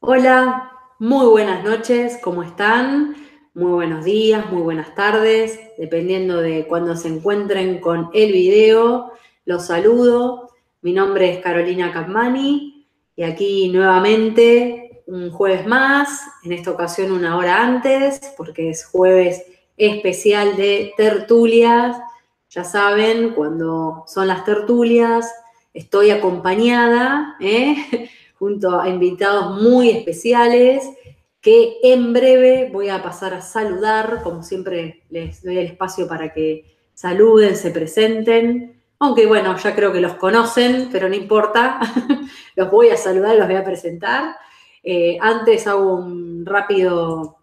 Hola, muy buenas noches, ¿cómo están? Muy buenos días, muy buenas tardes, dependiendo de cuando se encuentren con el video. Los saludo, mi nombre es Carolina Capmani y aquí nuevamente un jueves más, en esta ocasión una hora antes, porque es jueves especial de tertulias. Ya saben, cuando son las tertulias, estoy acompañada, junto a invitados muy especiales que en breve voy a pasar a saludar. Como siempre, les doy el espacio para que saluden, se presenten. Aunque bueno, ya creo que los conocen, pero no importa. Los voy a saludar, los voy a presentar. Antes hago un rápido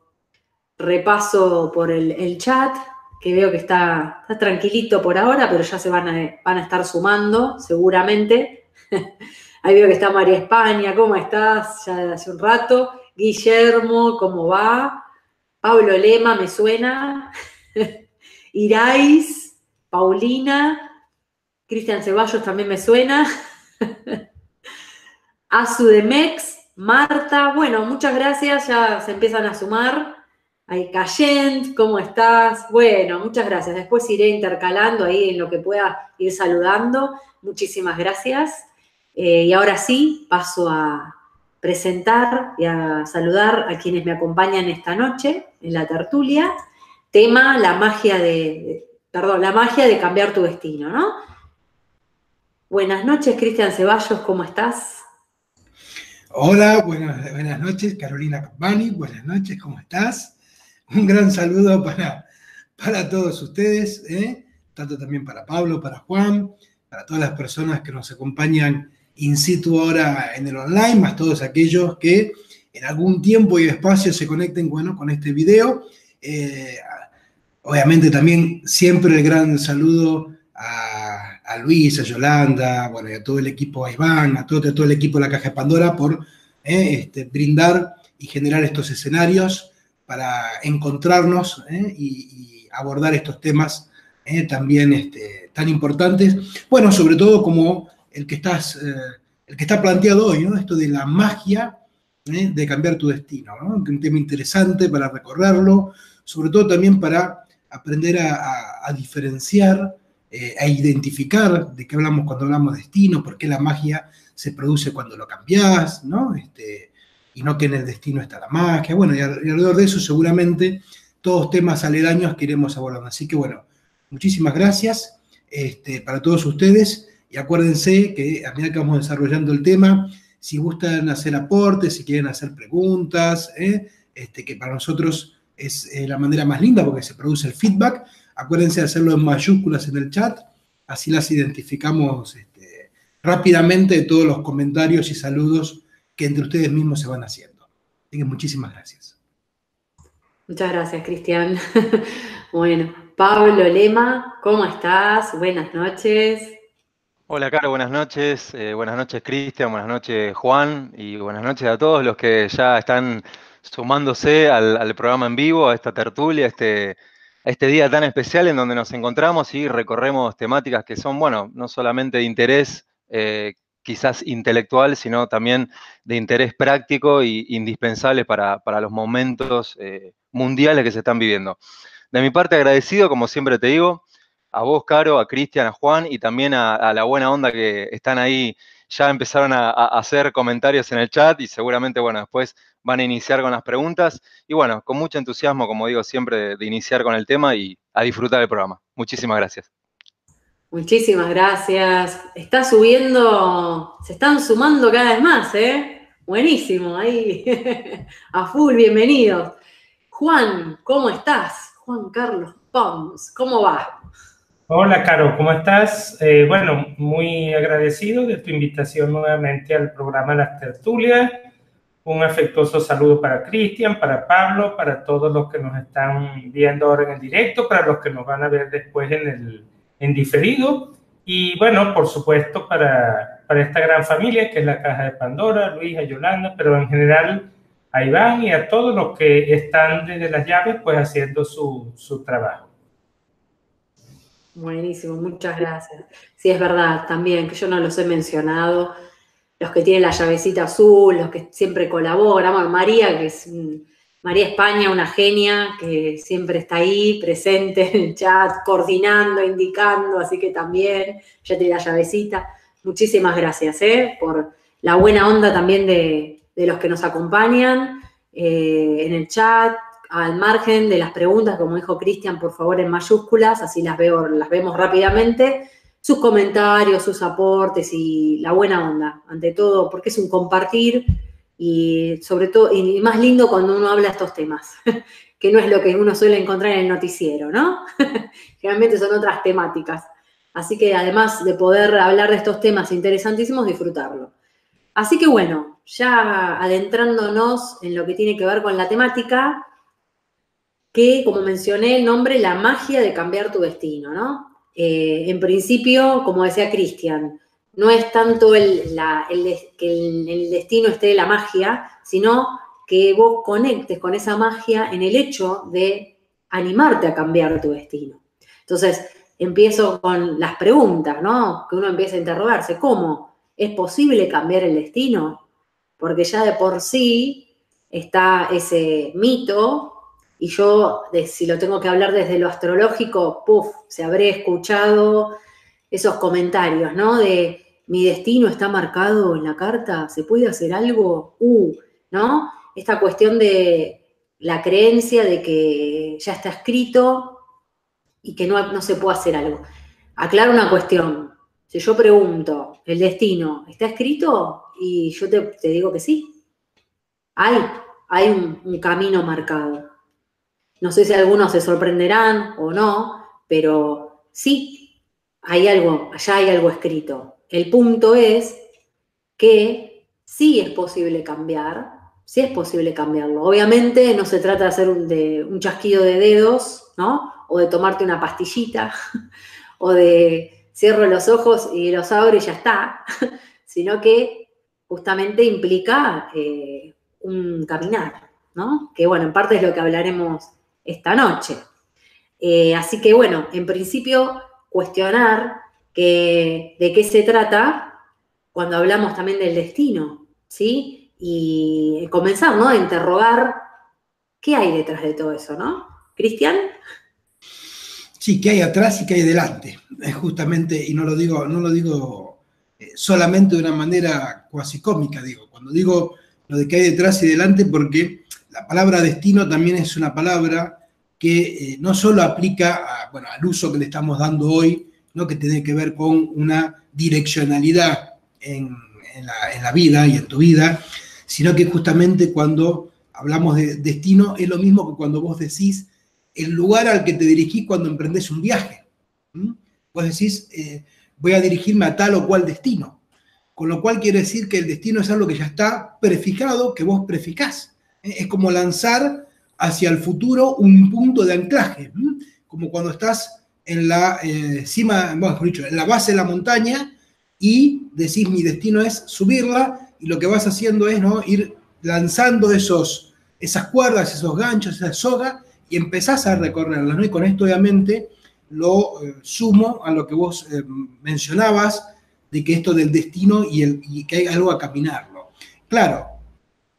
repaso por el chat, que veo que está tranquilito por ahora, pero ya se van a estar sumando seguramente. Ahí veo que está María España, ¿cómo estás? Ya hace un rato. Guillermo, ¿cómo va? Pablo Lema, me suena. Irais, Paulina, Cristian Ceballos también me suena. Azu de Mex, Marta, bueno, muchas gracias, ya se empiezan a sumar. Ahí, Cayent, ¿cómo estás? Bueno, muchas gracias. Después iré intercalando ahí en lo que pueda ir saludando. Muchísimas gracias. Y ahora sí, paso a presentar y a saludar a quienes me acompañan esta noche en la tertulia. Tema, la magia la magia de cambiar tu destino, ¿no? Buenas noches, Cristian Ceballos, ¿cómo estás? Hola, buenas noches, Carolina Capmani, buenas noches, ¿cómo estás? Un gran saludo para todos ustedes, tanto también para Pablo, para Juan, para todas las personas que nos acompañan in situ ahora en el online, más todos aquellos que en algún tiempo y espacio se conecten, bueno, con este video. Obviamente también siempre el gran saludo a Luis, a Yolanda, bueno, y a todo el equipo, a Iván, a todo el equipo de la Caja de Pandora por brindar y generar estos escenarios para encontrarnos y abordar estos temas también tan importantes. Bueno, sobre todo como el que está planteado hoy, ¿no? Esto de la magia de cambiar tu destino, ¿no? Un tema interesante para recorrerlo, sobre todo también para aprender a diferenciar, a identificar de qué hablamos cuando hablamos de destino, por qué la magia se produce cuando lo cambiás, ¿no? Y no que en el destino está la magia. Bueno, y alrededor de eso seguramente todos temas aledaños que iremos abordando. Así que bueno, muchísimas gracias para todos ustedes y acuérdense que a medida que vamos desarrollando el tema, si gustan hacer aportes, si quieren hacer preguntas, que para nosotros es la manera más linda porque se produce el feedback. Acuérdense de hacerlo en mayúsculas en el chat, así las identificamos rápidamente de todos los comentarios y saludos que entre ustedes mismos se van haciendo. Así que muchísimas gracias. Muchas gracias, Cristian. Bueno, Pablo Lema, ¿cómo estás? Buenas noches. Hola, Caro, buenas noches, Cristian, buenas noches, Juan, y buenas noches a todos los que ya están sumándose al programa en vivo, a esta tertulia, a este día tan especial en donde nos encontramos y recorremos temáticas que son, bueno, no solamente de interés quizás intelectual, sino también de interés práctico e indispensable para los momentos mundiales que se están viviendo. De mi parte, agradecido, como siempre te digo, a vos, Caro, a Cristian, a Juan y también a la buena onda que están ahí. Ya empezaron a hacer comentarios en el chat y seguramente, bueno, después van a iniciar con las preguntas. Y bueno, con mucho entusiasmo, como digo siempre, de iniciar con el tema y a disfrutar del programa. Muchísimas gracias. Muchísimas gracias. Está subiendo, se están sumando cada vez más, ¿eh? Buenísimo, ahí. A full, bienvenidos. Juan, ¿cómo estás? Juan Carlos Pons, ¿cómo va? Hola, Caro, ¿cómo estás? Bueno, muy agradecido de tu invitación nuevamente al programa Las Tertulias. Un afectuoso saludo para Cristian, para Pablo, para todos los que nos están viendo ahora en el directo, para los que nos van a ver después en diferido. Y bueno, por supuesto, para esta gran familia que es la Caja de Pandora, Luis, a Yolanda, pero en general a Iván y a todos los que están desde las llaves, pues haciendo su trabajo. Buenísimo, muchas gracias. Sí, es verdad, también, que yo no los he mencionado. los que tienen la llavecita azul, los que siempre colaboran. Bueno, María, que es María España, una genia, que siempre está ahí, presente en el chat, coordinando, indicando, así que también ya tiene la llavecita. Muchísimas gracias, por la buena onda también de los que nos acompañan en el chat, al margen de las preguntas, como dijo Cristian, por favor en mayúsculas, así las vemos rápidamente, sus comentarios, sus aportes y la buena onda, ante todo, porque es un compartir y sobre todo, y más lindo cuando uno habla de estos temas, que no es lo que uno suele encontrar en el noticiero, ¿no? Generalmente son otras temáticas. Así que además de poder hablar de estos temas interesantísimos, disfrutarlo. Así que bueno, ya adentrándonos en lo que tiene que ver con la temática, que como mencioné el nombre, la magia de cambiar tu destino, ¿no? En principio, como decía Cristian, no es tanto que en el destino esté la magia, sino que vos conectes con esa magia en el hecho de animarte a cambiar tu destino. Entonces, empiezo con las preguntas, ¿no? Que uno empieza a interrogarse. ¿Cómo? ¿Es posible cambiar el destino? Porque ya de por sí está ese mito, y yo, si lo tengo que hablar desde lo astrológico, se habré escuchado esos comentarios, ¿no? De mi destino está marcado en la carta, ¿se puede hacer algo? ¿No? Esta cuestión de la creencia de que ya está escrito y que no se puede hacer algo. Aclaro una cuestión. Si yo pregunto, ¿el destino está escrito? Y yo te digo que sí. Hay un camino marcado. No sé si algunos se sorprenderán o no, pero sí, allá hay algo escrito. El punto es que sí es posible cambiar, sí es posible cambiarlo. Obviamente no se trata de hacer un chasquido de dedos, ¿no? O de tomarte una pastillita, o de cierro los ojos y los abro y ya está, sino que justamente implica un caminar, ¿no? Que bueno, en parte es lo que hablaremos esta noche. Así que bueno, en principio cuestionar de qué se trata cuando hablamos también del destino, ¿sí? Y comenzar, ¿no? A interrogar qué hay detrás de todo eso, ¿no? ¿Cristian? Sí, qué hay atrás y qué hay delante. Justamente, y no lo digo solamente de una manera cuasi cómica, digo. Cuando digo lo de qué hay detrás y delante, porque la palabra destino también es una palabra que no solo aplica al uso que le estamos dando hoy, ¿no? Que tiene que ver con una direccionalidad en la vida y en tu vida, sino que justamente cuando hablamos de destino es lo mismo que cuando vos decís el lugar al que te dirigís cuando emprendés un viaje. Vos decís, voy a dirigirme a tal o cual destino. Con lo cual quiere decir que el destino es algo que ya está prefijado, que vos prefijás. Es como lanzar hacia el futuro un punto de anclaje. Como cuando estás en la cima, mejor dicho, en la base de la montaña y decís mi destino es subirla, y lo que vas haciendo es, ¿no?, ir lanzando esas cuerdas, esos ganchos, esa soga, y empezás a recorrerlas, ¿no? Y con esto obviamente lo sumo a lo que vos mencionabas, de que esto del destino y que hay algo a caminarlo. Claro,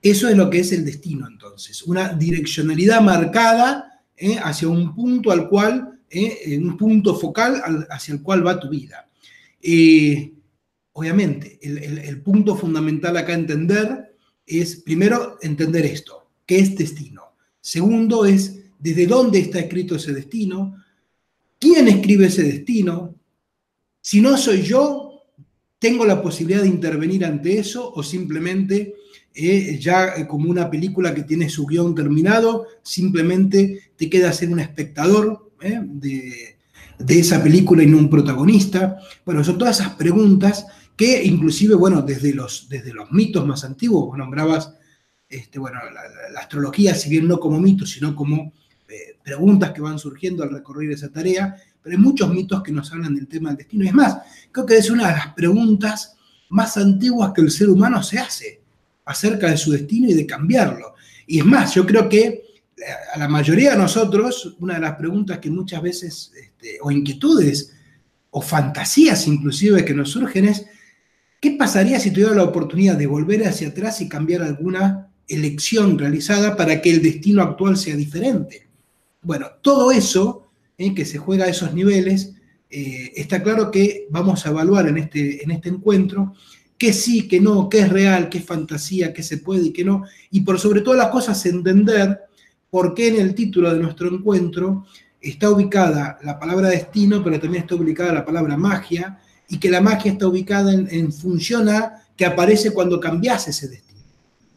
eso es lo que es el destino entonces, una direccionalidad marcada hacia un punto al cual, un punto focal hacia el cual va tu vida. Obviamente, el punto fundamental acá a entender es, primero, entender esto, ¿qué es destino? Segundo es, ¿desde dónde está escrito ese destino? ¿Quién escribe ese destino? Si no soy yo, ¿tengo la posibilidad de intervenir ante eso o simplemente ya como una película que tiene su guión terminado, simplemente te queda ser un espectador de esa película y no un protagonista? Bueno, son todas esas preguntas que inclusive, bueno, desde los mitos más antiguos, vos nombrabas la astrología, si bien no como mito, sino como preguntas que van surgiendo al recorrer esa tarea, pero hay muchos mitos que nos hablan del tema del destino. Y es más, creo que es una de las preguntas más antiguas que el ser humano se hace acerca de su destino y de cambiarlo. Y es más, yo creo que a la mayoría de nosotros, una de las preguntas que muchas veces, o inquietudes, o fantasías inclusive que nos surgen es, ¿Qué pasaría si tuviera la oportunidad de volver hacia atrás y cambiar alguna elección realizada para que el destino actual sea diferente? Bueno, todo eso que se juega a esos niveles, está claro que vamos a evaluar en este encuentro qué sí, qué no, qué es real, qué es fantasía, qué se puede y qué no, y por sobre todas las cosas entender por qué en el título de nuestro encuentro está ubicada la palabra destino, pero también está ubicada la palabra magia, y que la magia está ubicada en función a que aparece cuando cambias ese destino.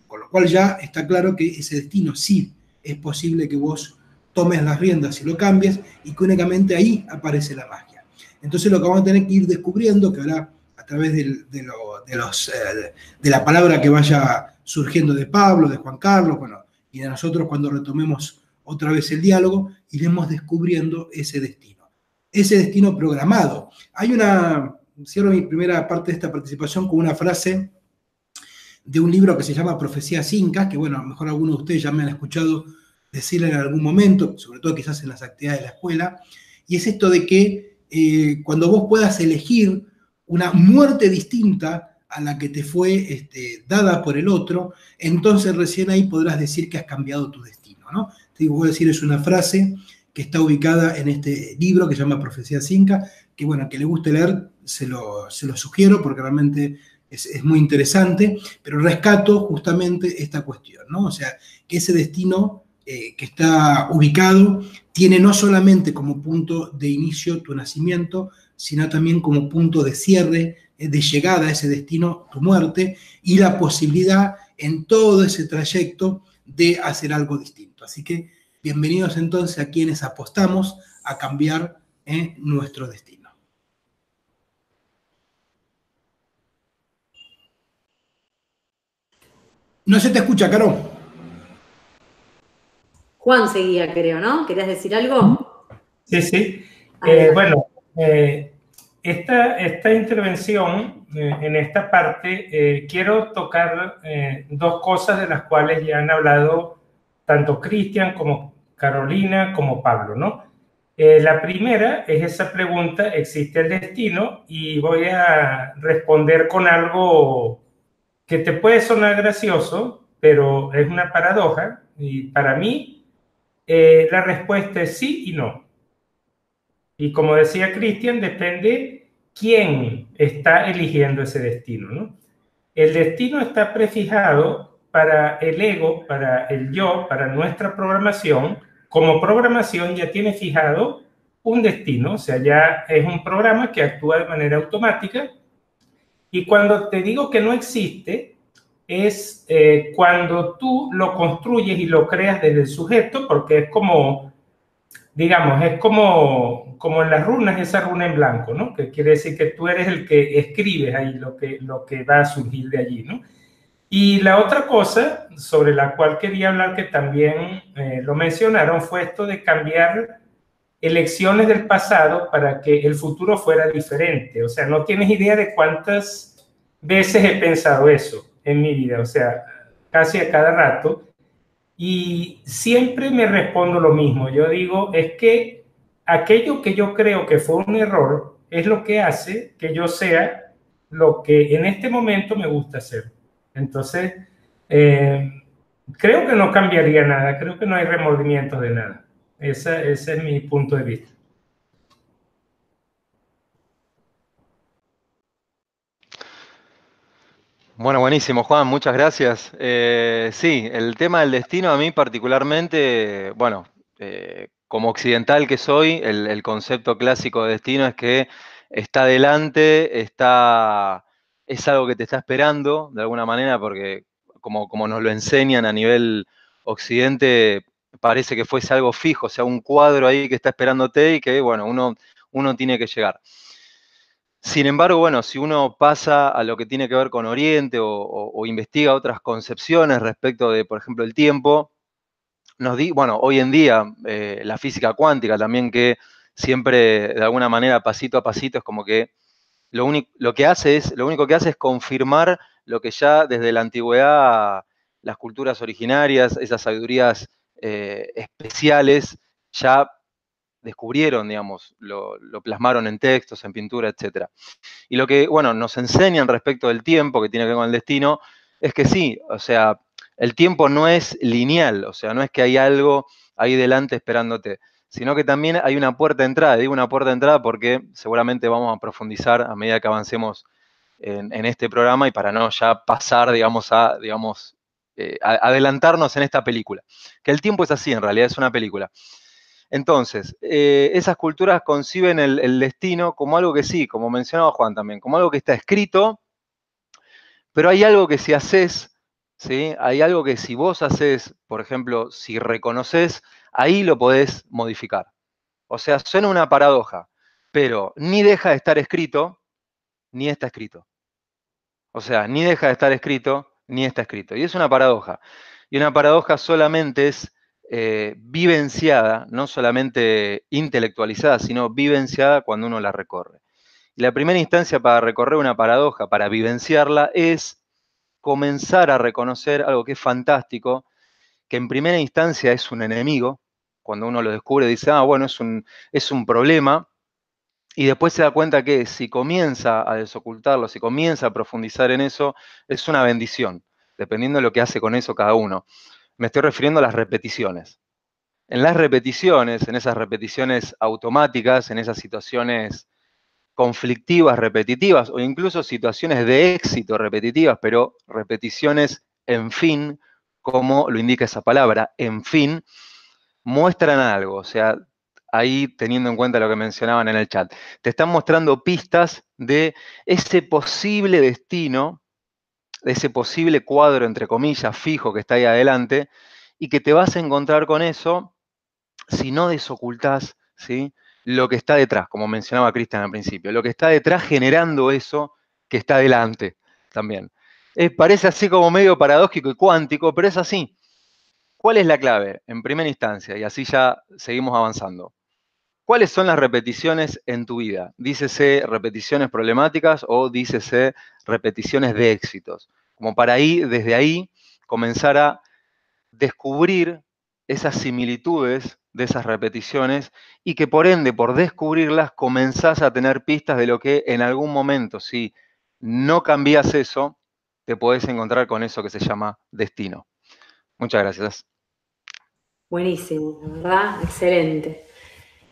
Con lo cual ya está claro que ese destino sí es posible que vos tomes las riendas y lo cambies, y que únicamente ahí aparece la magia. Entonces lo que vamos a tener que ir descubriendo, que ahora a través de la palabra que vaya surgiendo de Pablo, de Juan Carlos, bueno, y de nosotros cuando retomemos otra vez el diálogo, iremos descubriendo ese destino programado. Cierro mi primera parte de esta participación con una frase de un libro que se llama Profecías Incas, que bueno, a lo mejor algunos de ustedes ya me han escuchado decirle en algún momento, sobre todo quizás en las actividades de la escuela, y es esto de que cuando vos puedas elegir una muerte distinta a la que te fue dada por el otro, entonces recién ahí podrás decir que has cambiado tu destino, ¿no? Te voy a decir, es una frase que está ubicada en este libro que se llama Profecías Incas, que bueno, que le guste leer, se lo sugiero porque realmente es muy interesante, pero rescato justamente esta cuestión, ¿no? O sea, que ese destino que está ubicado tiene no solamente como punto de inicio tu nacimiento, sino también como punto de cierre, de llegada a ese destino, tu muerte, y la posibilidad en todo ese trayecto de hacer algo distinto. Así que bienvenidos entonces a quienes apostamos a cambiar nuestro destino. No se te escucha, Caro. Juan seguía, creo, ¿no? ¿Querías decir algo? Sí, sí. Bueno, esta intervención, en esta parte, quiero tocar dos cosas de las cuales ya han hablado tanto Cristian como Carolina como Pablo, ¿no? La primera es esa pregunta, ¿existe el destino? Y voy a responder con algo que te puede sonar gracioso, pero es una paradoja, y para mí la respuesta es sí y no. Y como decía Cristian, depende quién está eligiendo ese destino, ¿no? El destino está prefijado para el ego, para el yo, para nuestra programación. Como programación ya tiene fijado un destino, o sea, ya es un programa que actúa de manera automática. Y cuando te digo que no existe, es cuando tú lo construyes y lo creas desde el sujeto, porque es como, digamos, es como en las runas, esa runa en blanco, ¿no? Que quiere decir que tú eres el que escribes ahí lo que va a surgir de allí, ¿no? Y la otra cosa sobre la cual quería hablar, que también lo mencionaron, fue esto de cambiar elecciones del pasado para que el futuro fuera diferente. O sea, no tienes idea de cuántas veces he pensado eso en mi vida, o sea, casi a cada rato. Y siempre me respondo lo mismo. Yo digo, es que aquello que yo creo que fue un error es lo que hace que yo sea lo que en este momento me gusta hacer. Entonces, creo que no cambiaría nada, creo que no hay remordimientos de nada. Ese es mi punto de vista. Bueno, buenísimo, Juan, muchas gracias. Sí, el tema del destino a mí particularmente, bueno, como occidental que soy, el concepto clásico de destino es que está delante, es algo que te está esperando de alguna manera, porque como nos lo enseñan a nivel occidente, parece que fuese algo fijo, o sea, un cuadro ahí que está esperándote y que, bueno, uno tiene que llegar. Sin embargo, bueno, si uno pasa a lo que tiene que ver con Oriente o investiga otras concepciones respecto de, por ejemplo, el tiempo, bueno, hoy en día la física cuántica también, que siempre de alguna manera pasito a pasito es como que lo único que hace es confirmar lo que ya desde la antigüedad las culturas originarias, esas sabidurías especiales, ya descubrieron, digamos, lo plasmaron en textos, en pintura, etc. Y lo que, bueno, nos enseñan respecto del tiempo, que tiene que ver con el destino, es que sí, o sea, el tiempo no es lineal, o sea, no es que hay algo ahí delante esperándote, sino que también hay una puerta de entrada. Digo una puerta de entrada porque seguramente vamos a profundizar a medida que avancemos en este programa y para no ya pasar, digamos, a adelantarnos en esta película. Que el tiempo es así, en realidad es una película. Entonces, esas culturas conciben el destino como algo que sí, como mencionaba Juan también, como algo que está escrito, pero hay algo que si haces, ¿sí? Hay algo que si vos haces, por ejemplo, si reconoces, ahí lo podés modificar. O sea, suena una paradoja, pero ni deja de estar escrito, ni está escrito. O sea, ni deja de estar escrito, ni está escrito. Y es una paradoja. Y una paradoja solamente es vivenciada, no solamente intelectualizada, sino vivenciada cuando uno la recorre. Y la primera instancia para recorrer una paradoja, para vivenciarla, es comenzar a reconocer algo que es fantástico, que en primera instancia es un enemigo. Cuando uno lo descubre, dice, ah, bueno, es un problema. Y después se da cuenta que si comienza a desocultarlo, si comienza a profundizar en eso, es una bendición, dependiendo de lo que hace con eso cada uno. Me estoy refiriendo a las repeticiones. En las repeticiones, en esas repeticiones automáticas, en esas situaciones conflictivas, repetitivas, o incluso situaciones de éxito repetitivas, pero repeticiones en fin, como lo indica esa palabra, en fin, muestran algo. O sea, ahí teniendo en cuenta lo que mencionaban en el chat, te están mostrando pistas de ese posible destino, de ese posible cuadro, entre comillas, fijo que está ahí adelante, y que te vas a encontrar con eso si no desocultás, ¿sí?, lo que está detrás, como mencionaba Cristian al principio, lo que está detrás generando eso que está delante también. Parece así como medio paradójico y cuántico, pero es así. ¿Cuál es la clave? En primera instancia, y así ya seguimos avanzando. ¿Cuáles son las repeticiones en tu vida? Dícese repeticiones problemáticas o dícese repeticiones de éxitos. Como para ahí, desde ahí, comenzar a descubrir esas similitudes de esas repeticiones y que por ende, por descubrirlas, comenzás a tener pistas de lo que en algún momento, si no cambias eso, te podés encontrar con eso que se llama destino. Muchas gracias. Buenísimo, la verdad, excelente.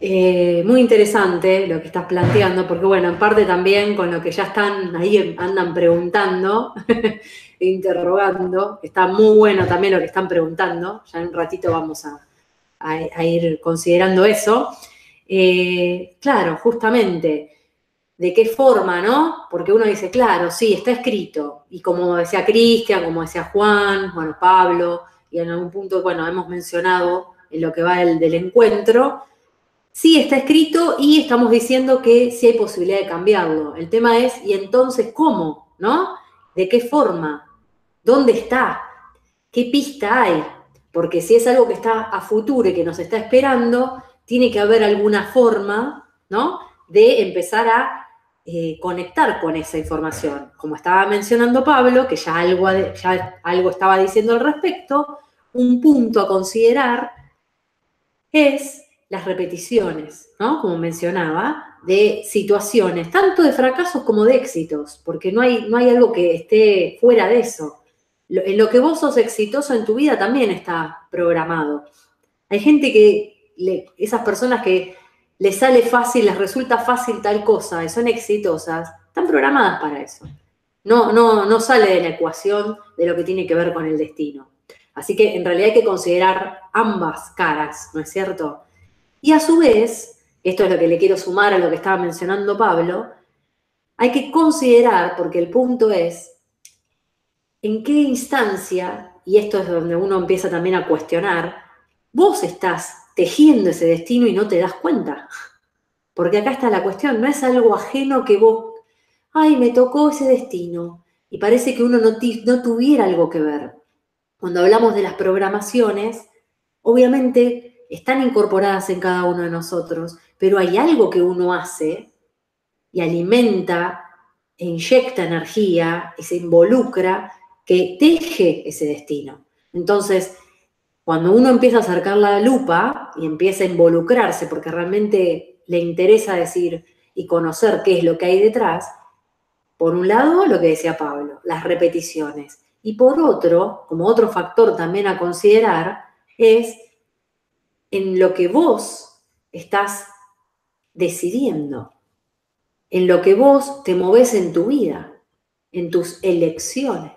Muy interesante lo que estás planteando, porque bueno, en parte también con lo que ya están ahí, andan preguntando, e interrogando, está muy bueno también lo que están preguntando, ya en un ratito vamos a ir considerando eso. Claro, justamente, ¿de qué forma, no? Porque uno dice, claro, sí, está escrito, y como decía Cristian, como decía Juan, bueno, Pablo, y en algún punto, bueno, hemos mencionado en lo que va del encuentro, sí está escrito y estamos diciendo que sí hay posibilidad de cambiarlo. El tema es, ¿y entonces cómo? ¿No? ¿De qué forma? ¿Dónde está? ¿Qué pista hay? Porque si es algo que está a futuro y que nos está esperando, tiene que haber alguna forma, ¿no?, de empezar a conectar con esa información. Como estaba mencionando Pablo, que ya algo estaba diciendo al respecto, un punto a considerar es las repeticiones, ¿no?, como mencionaba, de situaciones, tanto de fracasos como de éxitos, porque no hay algo que esté fuera de eso. En lo que vos sos exitoso en tu vida también está programado. Hay gente esas personas que les sale fácil, les resulta fácil tal cosa, y son exitosas, están programadas para eso. No sale de la ecuación de lo que tiene que ver con el destino. Así que en realidad hay que considerar ambas caras, ¿no es cierto? Y a su vez, esto es lo que le quiero sumar a lo que estaba mencionando Pablo, hay que considerar, porque el punto es, en qué instancia, y esto es donde uno empieza también a cuestionar, vos estás tejiendo ese destino y no te das cuenta. Porque acá está la cuestión, no es algo ajeno que vos, ay, me tocó ese destino, y parece que uno no tuviera algo que ver. Cuando hablamos de las programaciones, obviamente están incorporadas en cada uno de nosotros, pero hay algo que uno hace y alimenta e inyecta energía y se involucra que teje ese destino. Entonces, Cuando uno empieza a acercar la lupa y empieza a involucrarse porque realmente le interesa decir y conocer qué es lo que hay detrás, por un lado, lo que decía Pablo, las repeticiones. Y por otro, como otro factor también a considerar, es en lo que vos estás decidiendo, en lo que vos te movés en tu vida, en tus elecciones.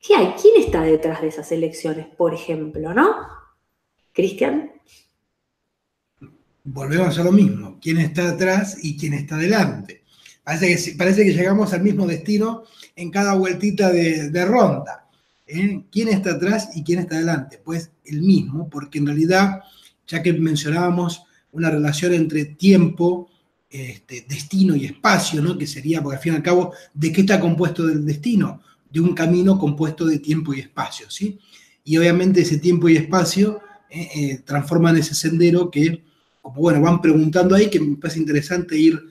¿Qué hay? ¿Quién está detrás de esas elecciones, por ejemplo, no? ¿Cristian? Volvemos a lo mismo. ¿Quién está atrás y quién está delante? Parece que llegamos al mismo destino en cada vueltita de ronda. ¿Quién está atrás y quién está delante? Pues el mismo, porque en realidad, ya que mencionábamos una relación entre tiempo, destino y espacio, ¿no? Que sería, porque al fin y al cabo, ¿de qué está compuesto el destino? De un camino compuesto de tiempo y espacio, ¿sí? Y obviamente ese tiempo y espacio transforman ese sendero que, como bueno, van preguntando ahí, que me parece interesante ir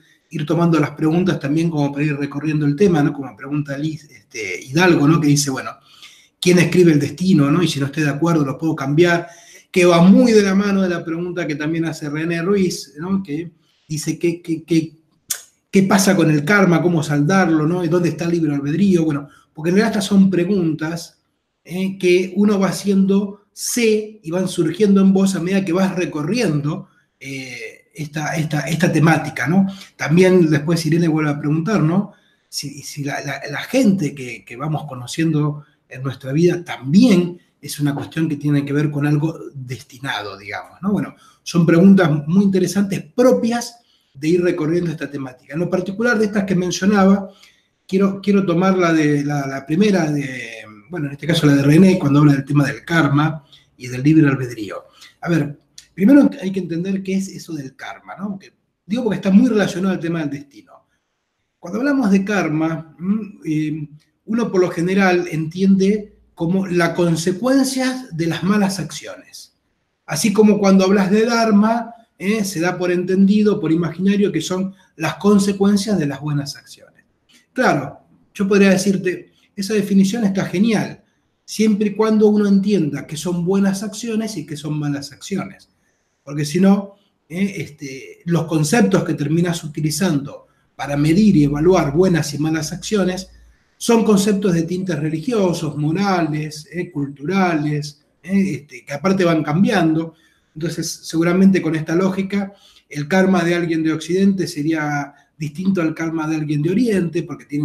tomando las preguntas también como para ir recorriendo el tema, ¿no? Como pregunta Hidalgo, ¿no? Que dice, bueno, ¿quién escribe el destino, ¿no? Y si no estoy de acuerdo, lo puedo cambiar, que va muy de la mano de la pregunta que también hace René Ruiz, ¿no? Que dice, ¿qué pasa con el karma? ¿Cómo saldarlo, ¿no? ¿Y dónde está el libre albedrío? Bueno, porque en realidad estas son preguntas que uno va haciéndose y van surgiendo en vos a medida que vas recorriendo esta temática, ¿no? También después Irene vuelve a preguntar, ¿no? Si la gente que vamos conociendo en nuestra vida también es una cuestión que tiene que ver con algo destinado, digamos, ¿no? Bueno, son preguntas muy interesantes propias de ir recorriendo esta temática. En lo particular de estas que mencionaba, quiero tomar la primera, bueno, en este caso la de René, cuando habla del tema del karma y del libre albedrío. A ver, primero hay que entender qué es eso del karma, ¿no? Porque está muy relacionado al tema del destino. Cuando hablamos de karma, uno por lo general entiende como la consecuencia de las malas acciones. Así como cuando hablas de dharma, se da por entendido, por imaginario, que son las consecuencias de las buenas acciones. Claro, yo podría decirte, esa definición está genial, siempre y cuando uno entienda que son buenas acciones y que son malas acciones. Porque si no, los conceptos que terminas utilizando para medir y evaluar buenas y malas acciones son conceptos de tintes religiosos, morales, culturales, que aparte van cambiando. Entonces, seguramente con esta lógica, el karma de alguien de Occidente sería distinto al karma de alguien de Oriente, porque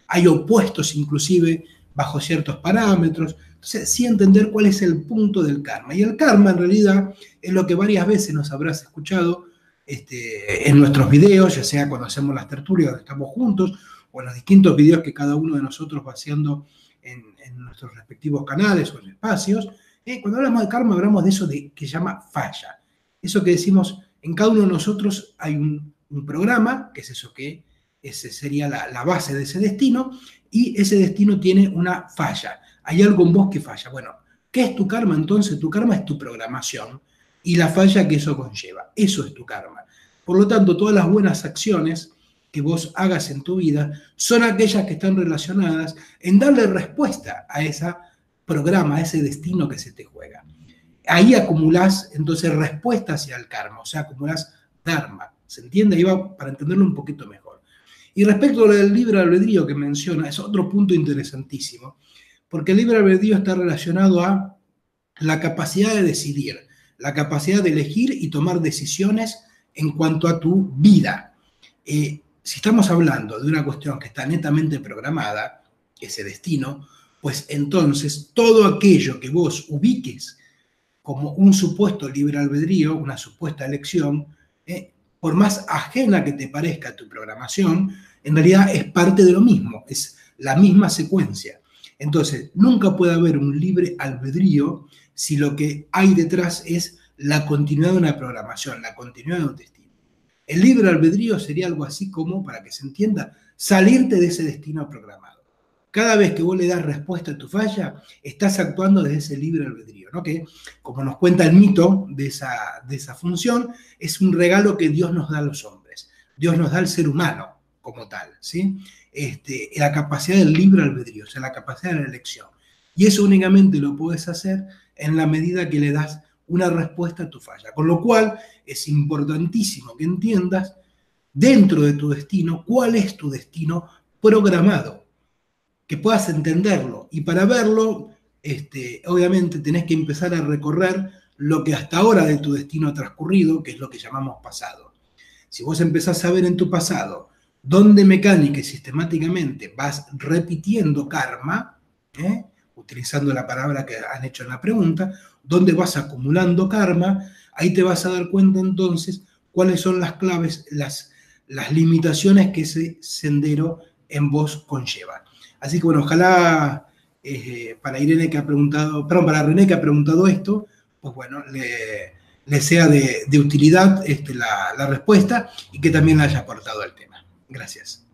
hay opuestos inclusive bajo ciertos parámetros. Entonces, sí entender cuál es el punto del karma. Y el karma, en realidad, es lo que varias veces nos habrás escuchado en nuestros videos, ya sea cuando hacemos las tertulias, donde estamos juntos, o en los distintos videos que cada uno de nosotros va haciendo en nuestros respectivos canales o en espacios. Cuando hablamos de karma, hablamos de eso que se llama falla. Eso que decimos, en cada uno de nosotros hay un programa, que es eso que ese sería la base de ese destino, y ese destino tiene una falla. Hay algo en vos que falla. Bueno, ¿qué es tu karma entonces? Tu karma es tu programación y la falla que eso conlleva. Eso es tu karma. Por lo tanto, todas las buenas acciones que vos hagas en tu vida son aquellas que están relacionadas en darle respuesta a ese programa, a ese destino que se te juega. Ahí acumulás entonces respuesta hacia el karma, o sea, acumulás dharma. ¿Se entiende? Ahí va para entenderlo un poquito mejor. Y respecto a lo del libre albedrío que menciona, es otro punto interesantísimo, porque el libre albedrío está relacionado a la capacidad de decidir, la capacidad de elegir y tomar decisiones en cuanto a tu vida. Si estamos hablando de una cuestión que está netamente programada, ese destino, pues entonces todo aquello que vos ubiques como un supuesto libre albedrío, una supuesta elección, por más ajena que te parezca tu programación, en realidad es parte de lo mismo, es la misma secuencia. Entonces, nunca puede haber un libre albedrío si lo que hay detrás es la continuidad de una programación, la continuidad de un destino. El libre albedrío sería algo así como, para que se entienda, salirte de ese destino programado. Cada vez que vos le das respuesta a tu falla, estás actuando desde ese libre albedrío, ¿no? Que, como nos cuenta el mito de esa función, es un regalo que Dios nos da a los hombres. Dios nos da al ser humano como tal, ¿sí? La capacidad del libre albedrío, o sea, la capacidad de la elección. Y eso únicamente lo puedes hacer en la medida que le das una respuesta a tu falla. Con lo cual es importantísimo que entiendas dentro de tu destino cuál es tu destino programado, que puedas entenderlo. Y para verlo, obviamente tenés que empezar a recorrer lo que hasta ahora de tu destino ha transcurrido, que es lo que llamamos pasado. Si vos empezás a ver en tu pasado dónde mecánica y sistemáticamente vas repitiendo karma, utilizando la palabra que han hecho en la pregunta, donde vas acumulando karma, ahí te vas a dar cuenta entonces cuáles son las claves, las limitaciones que ese sendero en vos conlleva. Así que bueno, ojalá para Irene que ha preguntado, perdón, para René que ha preguntado esto, pues bueno, le sea de utilidad la respuesta y que también le haya aportado el tema. Gracias.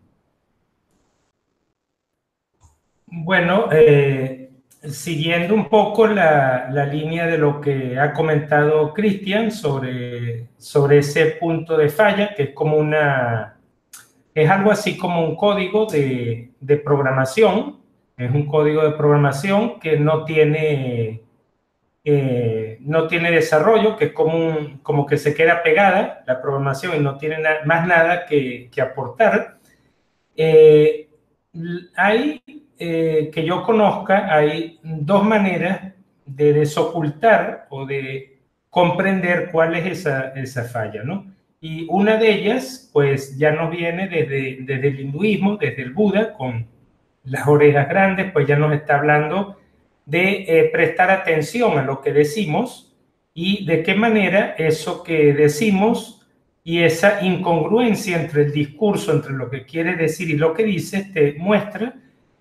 Bueno, siguiendo un poco la línea de lo que ha comentado Cristian sobre ese punto de falla, que es como es algo así como un código de programación, es un código de programación que no tiene desarrollo, que es como que se queda pegada la programación y no tiene más nada que aportar. Que yo conozca, hay dos maneras de desocultar o de comprender cuál es esa falla, ¿no? Y una de ellas, pues ya nos viene desde el hinduismo, desde el Buda, con las orejas grandes, pues ya nos está hablando de prestar atención a lo que decimos y de qué manera eso que decimos y esa incongruencia entre el discurso, entre lo que quiere decir y lo que dices, te muestra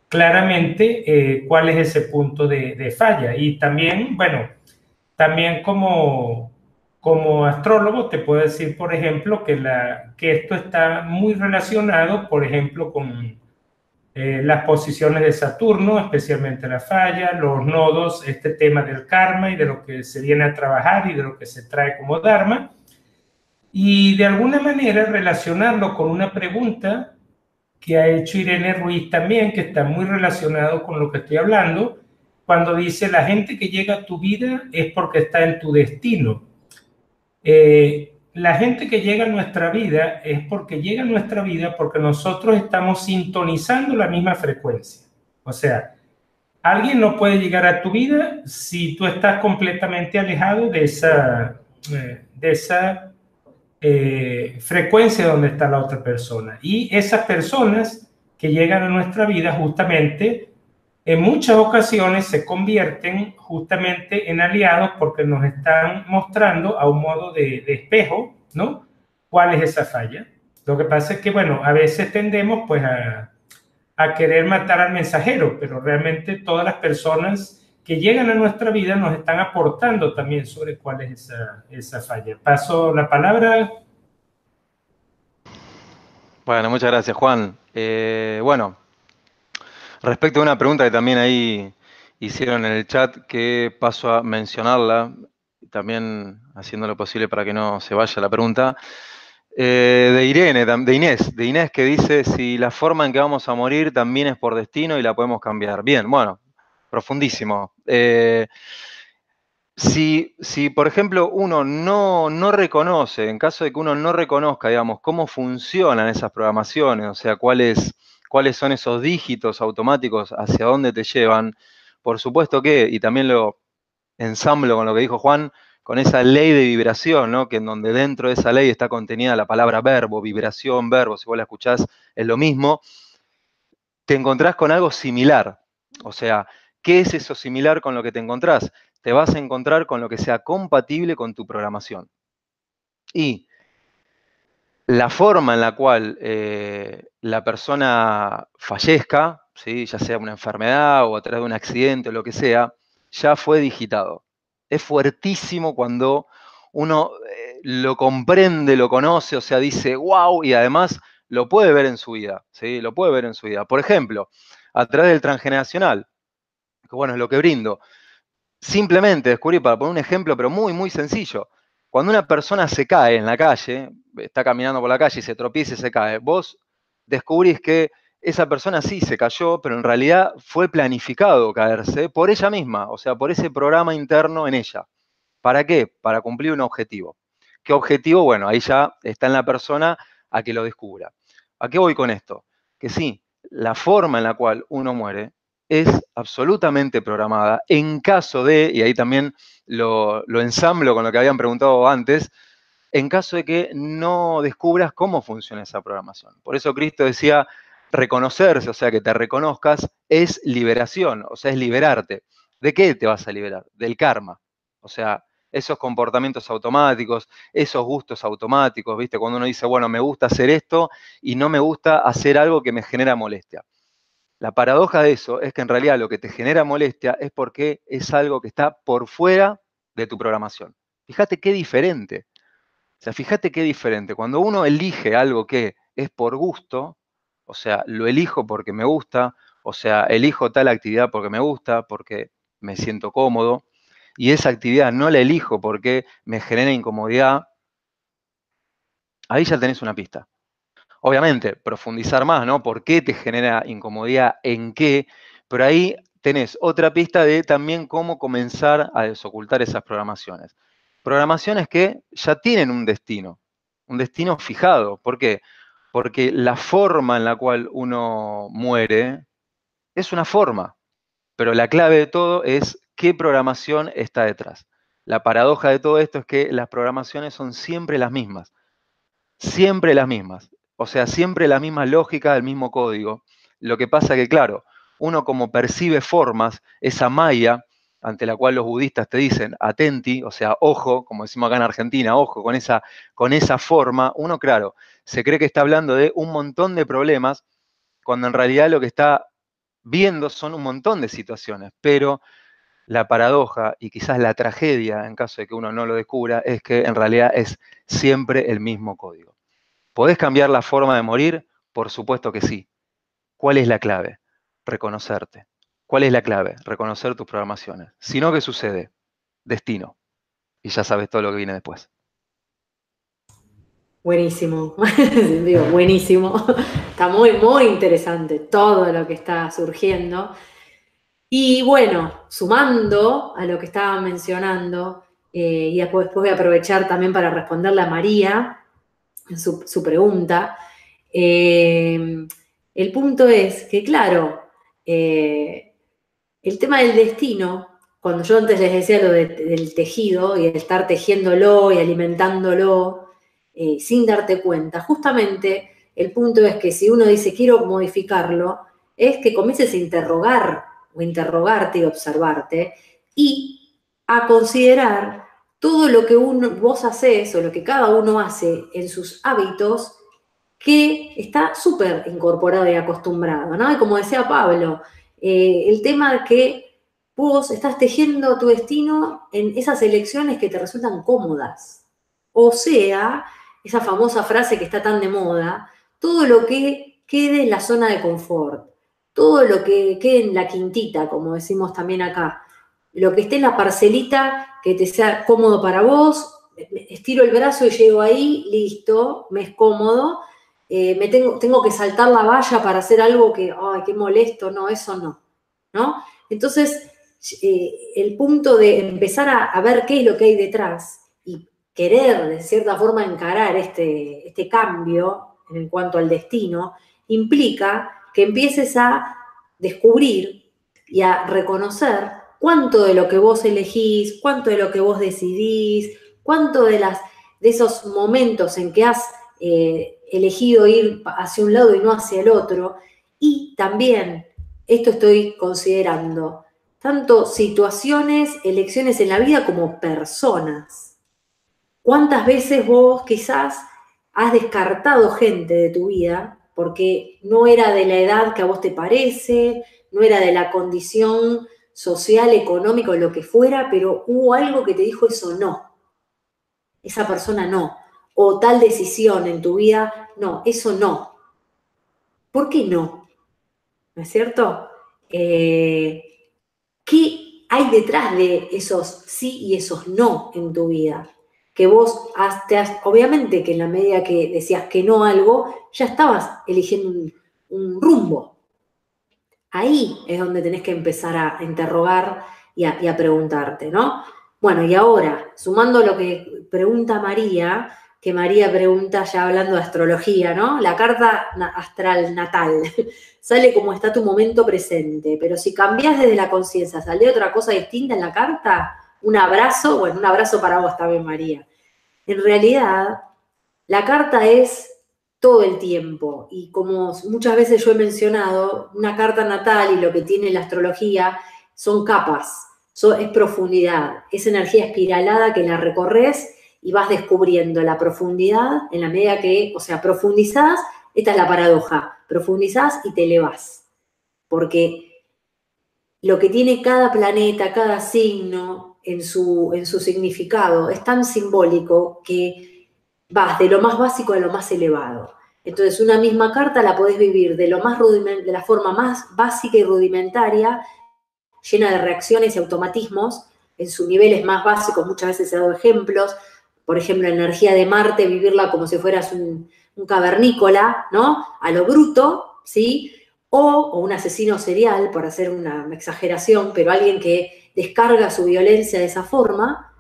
claramente cuál es ese punto de falla. Y también, bueno, también como astrólogo te puedo decir, por ejemplo, que esto está muy relacionado, por ejemplo, con las posiciones de Saturno, especialmente la falla, los nodos, este tema del karma y de lo que se viene a trabajar y de lo que se trae como dharma. Y de alguna manera relacionarlo con una pregunta que ha hecho Irene Ruiz también, que está muy relacionado con lo que estoy hablando, cuando dice: la gente que llega a tu vida es porque está en tu destino. La gente que llega a nuestra vida es porque llega a nuestra vida porque nosotros estamos sintonizando la misma frecuencia. O sea, alguien no puede llegar a tu vida si tú estás completamente alejado de esa frecuencia donde está la otra persona. Y esas personas que llegan a nuestra vida justamente en muchas ocasiones se convierten justamente en aliados porque nos están mostrando a un modo de espejo, ¿no? ¿Cuál es esa falla? Lo que pasa es que, bueno, a veces tendemos pues a querer matar al mensajero, pero realmente todas las personas que llegan a nuestra vida nos están aportando también sobre cuál es esa falla. Paso la palabra. Bueno, muchas gracias, Juan. Bueno, respecto a una pregunta que también ahí hicieron en el chat, que paso a mencionarla, también haciendo lo posible para que no se vaya la pregunta, de Inés, que dice: si la forma en que vamos a morir también es por destino y la podemos cambiar. Bien, bueno, profundísimo. Si, por ejemplo, uno no reconoce, en caso de que uno no reconozca, digamos, cómo funcionan esas programaciones, o sea, cuáles son esos dígitos automáticos, hacia dónde te llevan, por supuesto que, y también lo ensamblo con lo que dijo Juan, con esa ley de vibración, ¿no? Que en donde dentro de esa ley está contenida la palabra verbo, vibración, verbo, si vos la escuchás es lo mismo, te encontrás con algo similar. O sea, ¿qué es eso similar con lo que te encontrás? Te vas a encontrar con lo que sea compatible con tu programación. Y la forma en la cual la persona fallezca, ¿sí? Ya sea una enfermedad o a través de un accidente o lo que sea, ya fue digitado. Es fuertísimo cuando uno lo comprende, lo conoce, o sea, dice, wow, y además lo puede ver en su vida, ¿sí? Lo puede ver en su vida. Por ejemplo, a través del transgeneracional, que bueno, es lo que brindo. Simplemente descubrí, para poner un ejemplo, pero muy, muy sencillo, cuando una persona se cae en la calle, está caminando por la calle y se tropieza y se cae, vos descubrís que esa persona sí se cayó, pero en realidad fue planificado caerse por ella misma, o sea, por ese programa interno en ella. ¿Para qué? Para cumplir un objetivo. ¿Qué objetivo? Bueno, ahí ya está en la persona a que lo descubra. ¿A qué voy con esto? Que sí, la forma en la cual uno muere es absolutamente programada en caso de, y ahí también lo ensamblo con lo que habían preguntado antes, en caso de que no descubras cómo funciona esa programación. Por eso Cristo decía, reconocerse, o sea, que te reconozcas, es liberación, o sea, es liberarte. ¿De qué te vas a liberar? Del karma. O sea, esos comportamientos automáticos, esos gustos automáticos, ¿viste? Cuando uno dice, bueno, me gusta hacer esto y no me gusta hacer algo que me genera molestia. La paradoja de eso es que en realidad lo que te genera molestia es porque es algo que está por fuera de tu programación. Fíjate qué diferente. O sea, fíjate qué diferente. Cuando uno elige algo que es por gusto, o sea, lo elijo porque me gusta, o sea, elijo tal actividad porque me gusta, porque me siento cómodo, y esa actividad no la elijo porque me genera incomodidad, ahí ya tenés una pista. Obviamente, profundizar más, ¿no? ¿Por qué te genera incomodidad? ¿En qué? Pero ahí tenés otra pista de también cómo comenzar a desocultar esas programaciones. Programaciones que ya tienen un destino fijado. ¿Por qué? Porque la forma en la cual uno muere es una forma, pero la clave de todo es qué programación está detrás. La paradoja de todo esto es que las programaciones son siempre las mismas. Siempre las mismas. O sea, siempre la misma lógica, el mismo código. Lo que pasa que, claro, uno como percibe formas, esa maya ante la cual los budistas te dicen atenti, o sea, ojo, como decimos acá en Argentina, ojo con esa forma, uno, claro, se cree que está hablando de un montón de problemas, cuando en realidad lo que está viendo son un montón de situaciones, pero la paradoja y quizás la tragedia, en caso de que uno no lo descubra, es que en realidad es siempre el mismo código. ¿Podés cambiar la forma de morir? Por supuesto que sí. ¿Cuál es la clave? Reconocerte. ¿Cuál es la clave? Reconocer tus programaciones. Si no, ¿qué sucede? Destino. Y ya sabes todo lo que viene después. Buenísimo, digo, buenísimo. Está muy, muy interesante todo lo que está surgiendo. Y bueno, sumando a lo que estaba mencionando, y después voy a aprovechar también para responderle a María su pregunta. El punto es que, claro, el tema del destino, cuando yo antes les decía lo del tejido y el estar tejiéndolo y alimentándolo sin darte cuenta, justamente el punto es que si uno dice quiero modificarlo, es que comiences a interrogar o interrogarte y observarte y a considerar todo lo que vos haces o lo que cada uno hace en sus hábitos que está súper incorporado y acostumbrado, ¿no? Y como decía Pablo, el tema de que vos estás tejiendo tu destino en esas elecciones que te resultan cómodas. O sea, esa famosa frase que está tan de moda, todo lo que quede en la zona de confort, todo lo que quede en la quintita, como decimos también acá, lo que esté en la parcelita que te sea cómodo para vos, estiro el brazo y llego ahí, listo, me es cómodo, tengo que saltar la valla para hacer algo que, ay, qué molesto, no, eso no, ¿no? Entonces, el punto de empezar a ver qué es lo que hay detrás y querer, de cierta forma, encarar este cambio en cuanto al destino, implica que empieces a descubrir y a reconocer cuánto de lo que vos elegís, cuánto de lo que vos decidís, cuánto de esos momentos en que has elegido ir hacia un lado y no hacia el otro. Y también, esto estoy considerando, tanto situaciones, elecciones en la vida como personas. ¿Cuántas veces vos quizás has descartado gente de tu vida porque no era de la edad que a vos te parece, no era de la condición social, económica o lo que fuera, pero hubo algo que te dijo eso no, esa persona no, o tal decisión en tu vida, no, eso no. ¿Por qué no? ¿No es cierto? ¿Qué hay detrás de esos sí y esos no en tu vida? Que vos, obviamente que en la medida que decías que no a algo, ya estabas eligiendo un rumbo. Ahí es donde tenés que empezar a interrogar y a preguntarte, ¿no? Bueno, y ahora, sumando lo que pregunta María, que María pregunta ya hablando de astrología, ¿no? La carta astral natal sale como está tu momento presente, pero si cambiás desde la conciencia, ¿sale otra cosa distinta en la carta? Un abrazo, bueno, un abrazo para vos también, María. En realidad, la carta es todo el tiempo, y como muchas veces yo he mencionado, una carta natal y lo que tiene la astrología son capas, es profundidad, es energía espiralada que la recorres y vas descubriendo la profundidad en la medida que, o sea, profundizás, esta es la paradoja, profundizás y te elevás, porque lo que tiene cada planeta, cada signo en su significado es tan simbólico que vas de lo más básico a lo más elevado. Entonces, una misma carta la podés vivir de la forma más básica y rudimentaria, llena de reacciones y automatismos, en sus niveles más básicos. Muchas veces he dado ejemplos, por ejemplo, la energía de Marte, vivirla como si fueras un cavernícola, ¿no? A lo bruto, ¿sí? O un asesino serial, por hacer una exageración, pero alguien que descarga su violencia de esa forma,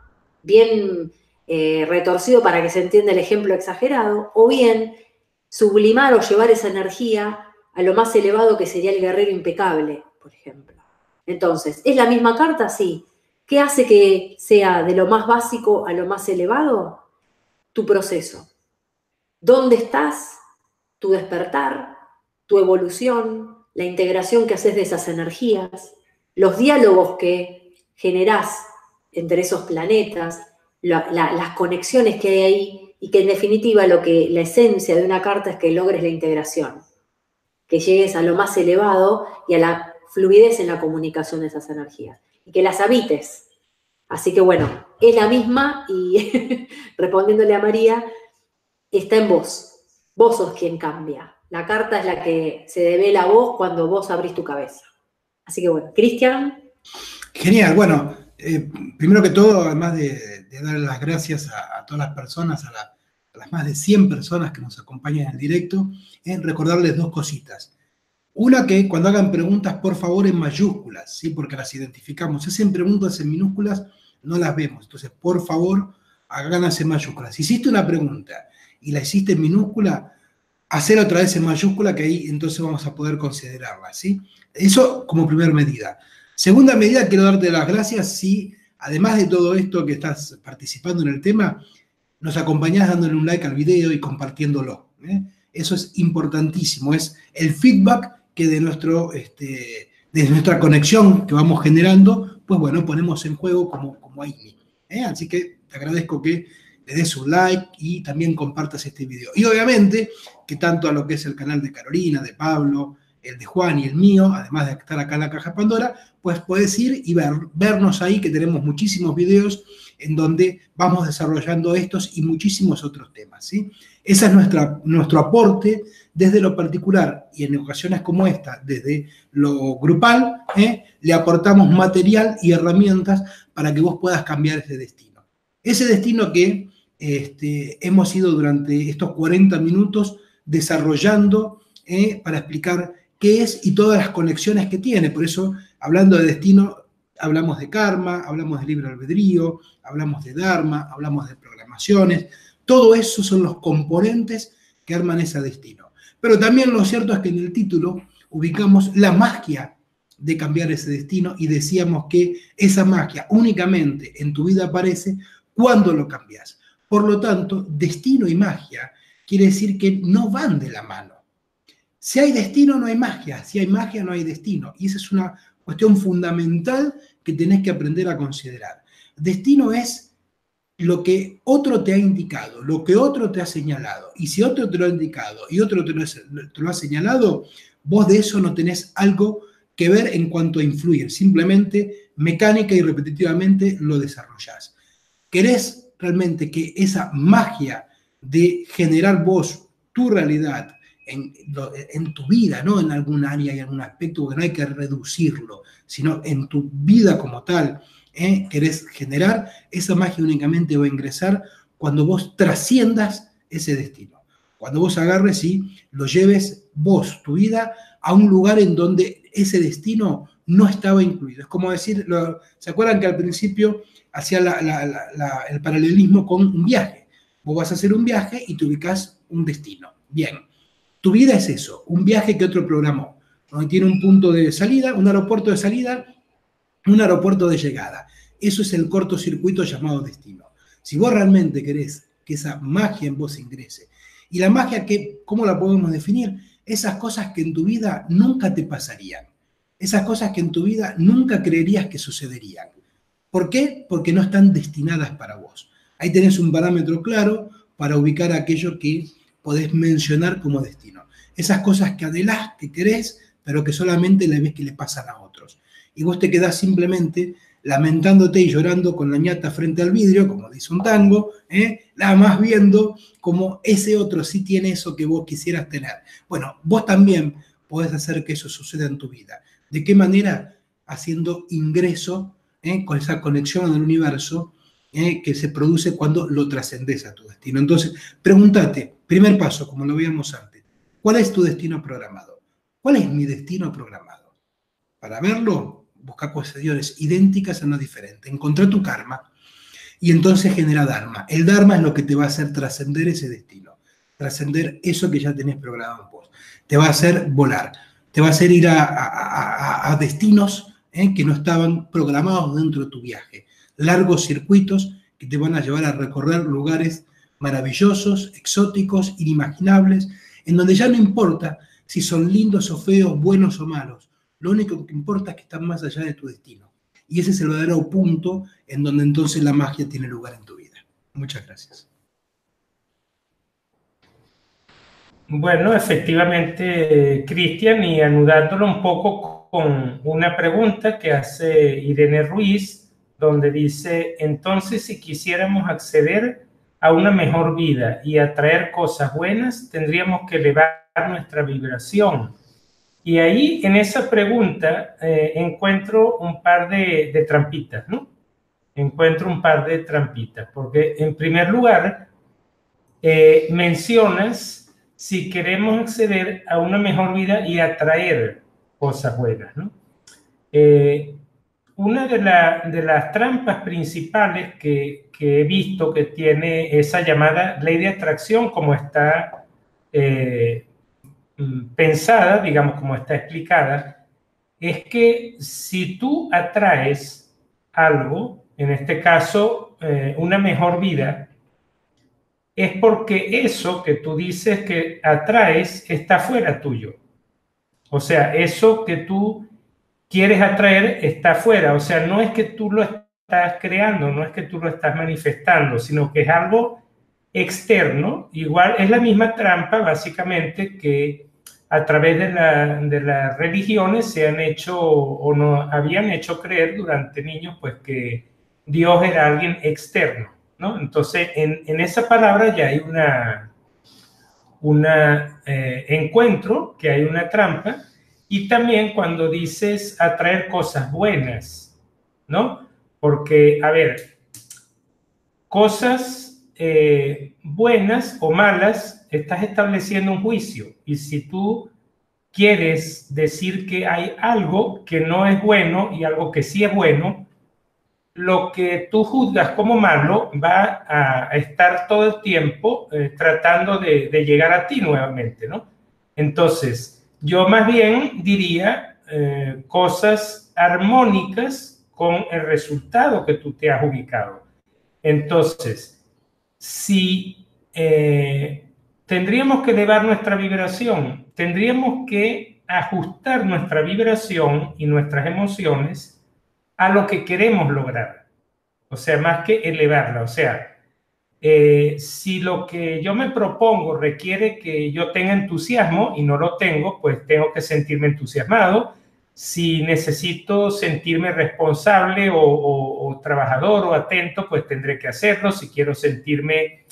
bien retorcido para que se entienda el ejemplo exagerado, o bien sublimar o llevar esa energía a lo más elevado que sería el guerrero impecable, por ejemplo. Entonces, ¿es la misma carta? Sí. ¿Qué hace que sea de lo más básico a lo más elevado? Tu proceso. ¿Dónde estás? Tu despertar, tu evolución, la integración que haces de esas energías, los diálogos que generás entre esos planetas, las conexiones que hay ahí, y que en definitiva la esencia de una carta es que logres la integración, que llegues a lo más elevado y a la fluidez en la comunicación de esas energías, y que las habites. Así que bueno, es la misma, y respondiéndole a María, está en vos. Vos sos quien cambia. La carta es la que se devela a vos cuando vos abrís tu cabeza. Así que bueno, Cristian. Genial, bueno, primero que todo, además de dar las gracias a todas las personas, a las más de 100 personas que nos acompañan en el directo, recordarles dos cositas. Una, que cuando hagan preguntas, por favor, en mayúsculas, ¿sí? Porque las identificamos. Si hacen preguntas en minúsculas, no las vemos. Entonces, por favor, háganlas en mayúsculas. Si hiciste una pregunta y la hiciste en minúscula, hacer otra vez en mayúscula, que ahí entonces vamos a poder considerarla, ¿sí? Eso como primera medida. Segunda medida, quiero darte las gracias si, además de todo esto que estás participando en el tema, nos acompañás dándole un like al video y compartiéndolo, ¿eh? Eso es importantísimo, es el feedback que de nuestra conexión que vamos generando, pues bueno, ponemos en juego como ahí, ¿eh? Así que te agradezco que le des un like y también compartas este video. Y obviamente que tanto a lo que es el canal de Carolina, de Pablo, el de Juan y el mío, además de estar acá en la Caja Pandora, pues puedes ir y vernos ahí, que tenemos muchísimos videos en donde vamos desarrollando estos y muchísimos otros temas, ¿sí? Ese es nuestro aporte desde lo particular, y en ocasiones como esta, desde lo grupal, le aportamos material y herramientas para que vos puedas cambiar ese destino. Ese destino que hemos ido durante estos 40 minutos desarrollando para explicar qué es y todas las conexiones que tiene. Por eso, hablando de destino, hablamos de karma, hablamos de libre albedrío, hablamos de dharma, hablamos de programaciones. Todo eso son los componentes que arman ese destino. Pero también lo cierto es que en el título ubicamos la magia de cambiar ese destino, y decíamos que esa magia únicamente en tu vida aparece cuando lo cambias. Por lo tanto, destino y magia quiere decir que no van de la mano. Si hay destino, no hay magia. Si hay magia, no hay destino. Y esa es una cuestión fundamental que tenés que aprender a considerar. Destino es lo que otro te ha indicado, lo que otro te ha señalado. Y si otro te lo ha indicado y otro te lo ha señalado, vos de eso no tenés algo que ver en cuanto a influir. Simplemente, mecánica y repetitivamente lo desarrollás. ¿Querés realmente que esa magia de generar vos tu realidad en tu vida, no en algún área y en algún aspecto, porque no hay que reducirlo, sino en tu vida como tal, querés generar, esa magia únicamente va a ingresar cuando vos trasciendas ese destino, cuando vos agarres y lo lleves vos, tu vida, a un lugar en donde ese destino no estaba incluido. Es como decir, ¿se acuerdan que al principio hacía el paralelismo con un viaje? Vos vas a hacer un viaje y te ubicás un destino. Bien, tu vida es eso, un viaje que otro programó, donde tiene un punto de salida, un aeropuerto de salida, un aeropuerto de llegada. Eso es el cortocircuito llamado destino. Si vos realmente querés que esa magia en vos ingrese, y la magia, ¿cómo la podemos definir? Esas cosas que en tu vida nunca te pasarían, esas cosas que en tu vida nunca creerías que sucederían. ¿Por qué? Porque no están destinadas para vos. Ahí tenés un parámetro claro para ubicar aquello que podés mencionar como destino. Esas cosas que anhelás, que querés, pero que solamente la ves que le pasan a otros. Y vos te quedás simplemente lamentándote y llorando con la ñata frente al vidrio, como dice un tango, nada más viendo como ese otro sí tiene eso que vos quisieras tener. Bueno, vos también podés hacer que eso suceda en tu vida. ¿De qué manera? Haciendo ingreso con esa conexión al universo que se produce cuando lo trascendes a tu destino. Entonces, pregúntate, primer paso, como lo veíamos antes, ¿cuál es tu destino programado? ¿Cuál es mi destino programado? Para verlo, busca cuestiones idénticas a no diferentes. Encontrá tu karma y entonces genera dharma. El dharma es lo que te va a hacer trascender ese destino, trascender eso que ya tenés programado en vos. Te va a hacer volar, te va a hacer ir a destinos que no estaban programados dentro de tu viaje. Largos circuitos que te van a llevar a recorrer lugares maravillosos, exóticos, inimaginables, en donde ya no importa si son lindos o feos, buenos o malos. Lo único que importa es que están más allá de tu destino. Y ese es el verdadero punto en donde entonces la magia tiene lugar en tu vida. Muchas gracias. Bueno, efectivamente, Cristian, y anudándolo un poco con una pregunta que hace Irene Ruiz, donde dice, entonces si quisiéramos acceder a una mejor vida y atraer cosas buenas, tendríamos que elevar nuestra vibración. Y ahí, en esa pregunta, encuentro un par de trampitas, ¿no? Encuentro un par de trampitas, porque en primer lugar, mencionas si queremos acceder a una mejor vida y atraer cosas buenas, ¿no? Una de las trampas principales que he visto que tiene esa llamada ley de atracción, como está pensada, digamos, como está explicada, es que si tú atraes algo, en este caso, una mejor vida, es porque eso que tú dices que atraes está fuera tuyo. O sea, eso que tú quieres atraer está fuera. O sea, no es que tú lo estás creando, no es que tú lo estás manifestando, sino que es algo externo. Igual es la misma trampa, básicamente, que a través de las religiones se han hecho o no habían hecho creer durante niños, pues que Dios era alguien externo, ¿no? Entonces, en esa palabra ya hay encuentro, que hay una trampa, y también cuando dices atraer cosas buenas, ¿no? Porque, a ver, cosas buenas o malas, estás estableciendo un juicio, y si tú quieres decir que hay algo que no es bueno y algo que sí es bueno, lo que tú juzgas como malo va a estar todo el tiempo tratando de llegar a ti nuevamente, ¿no? Entonces, yo más bien diría cosas armónicas con el resultado que tú te has ubicado. Entonces, si tendríamos que elevar nuestra vibración, tendríamos que ajustar nuestra vibración y nuestras emociones a lo que queremos lograr, o sea, más que elevarla. O sea, si lo que yo me propongo requiere que yo tenga entusiasmo y no lo tengo, pues tengo que sentirme entusiasmado. Si necesito sentirme responsable o trabajador o atento, pues tendré que hacerlo. Si quiero sentirme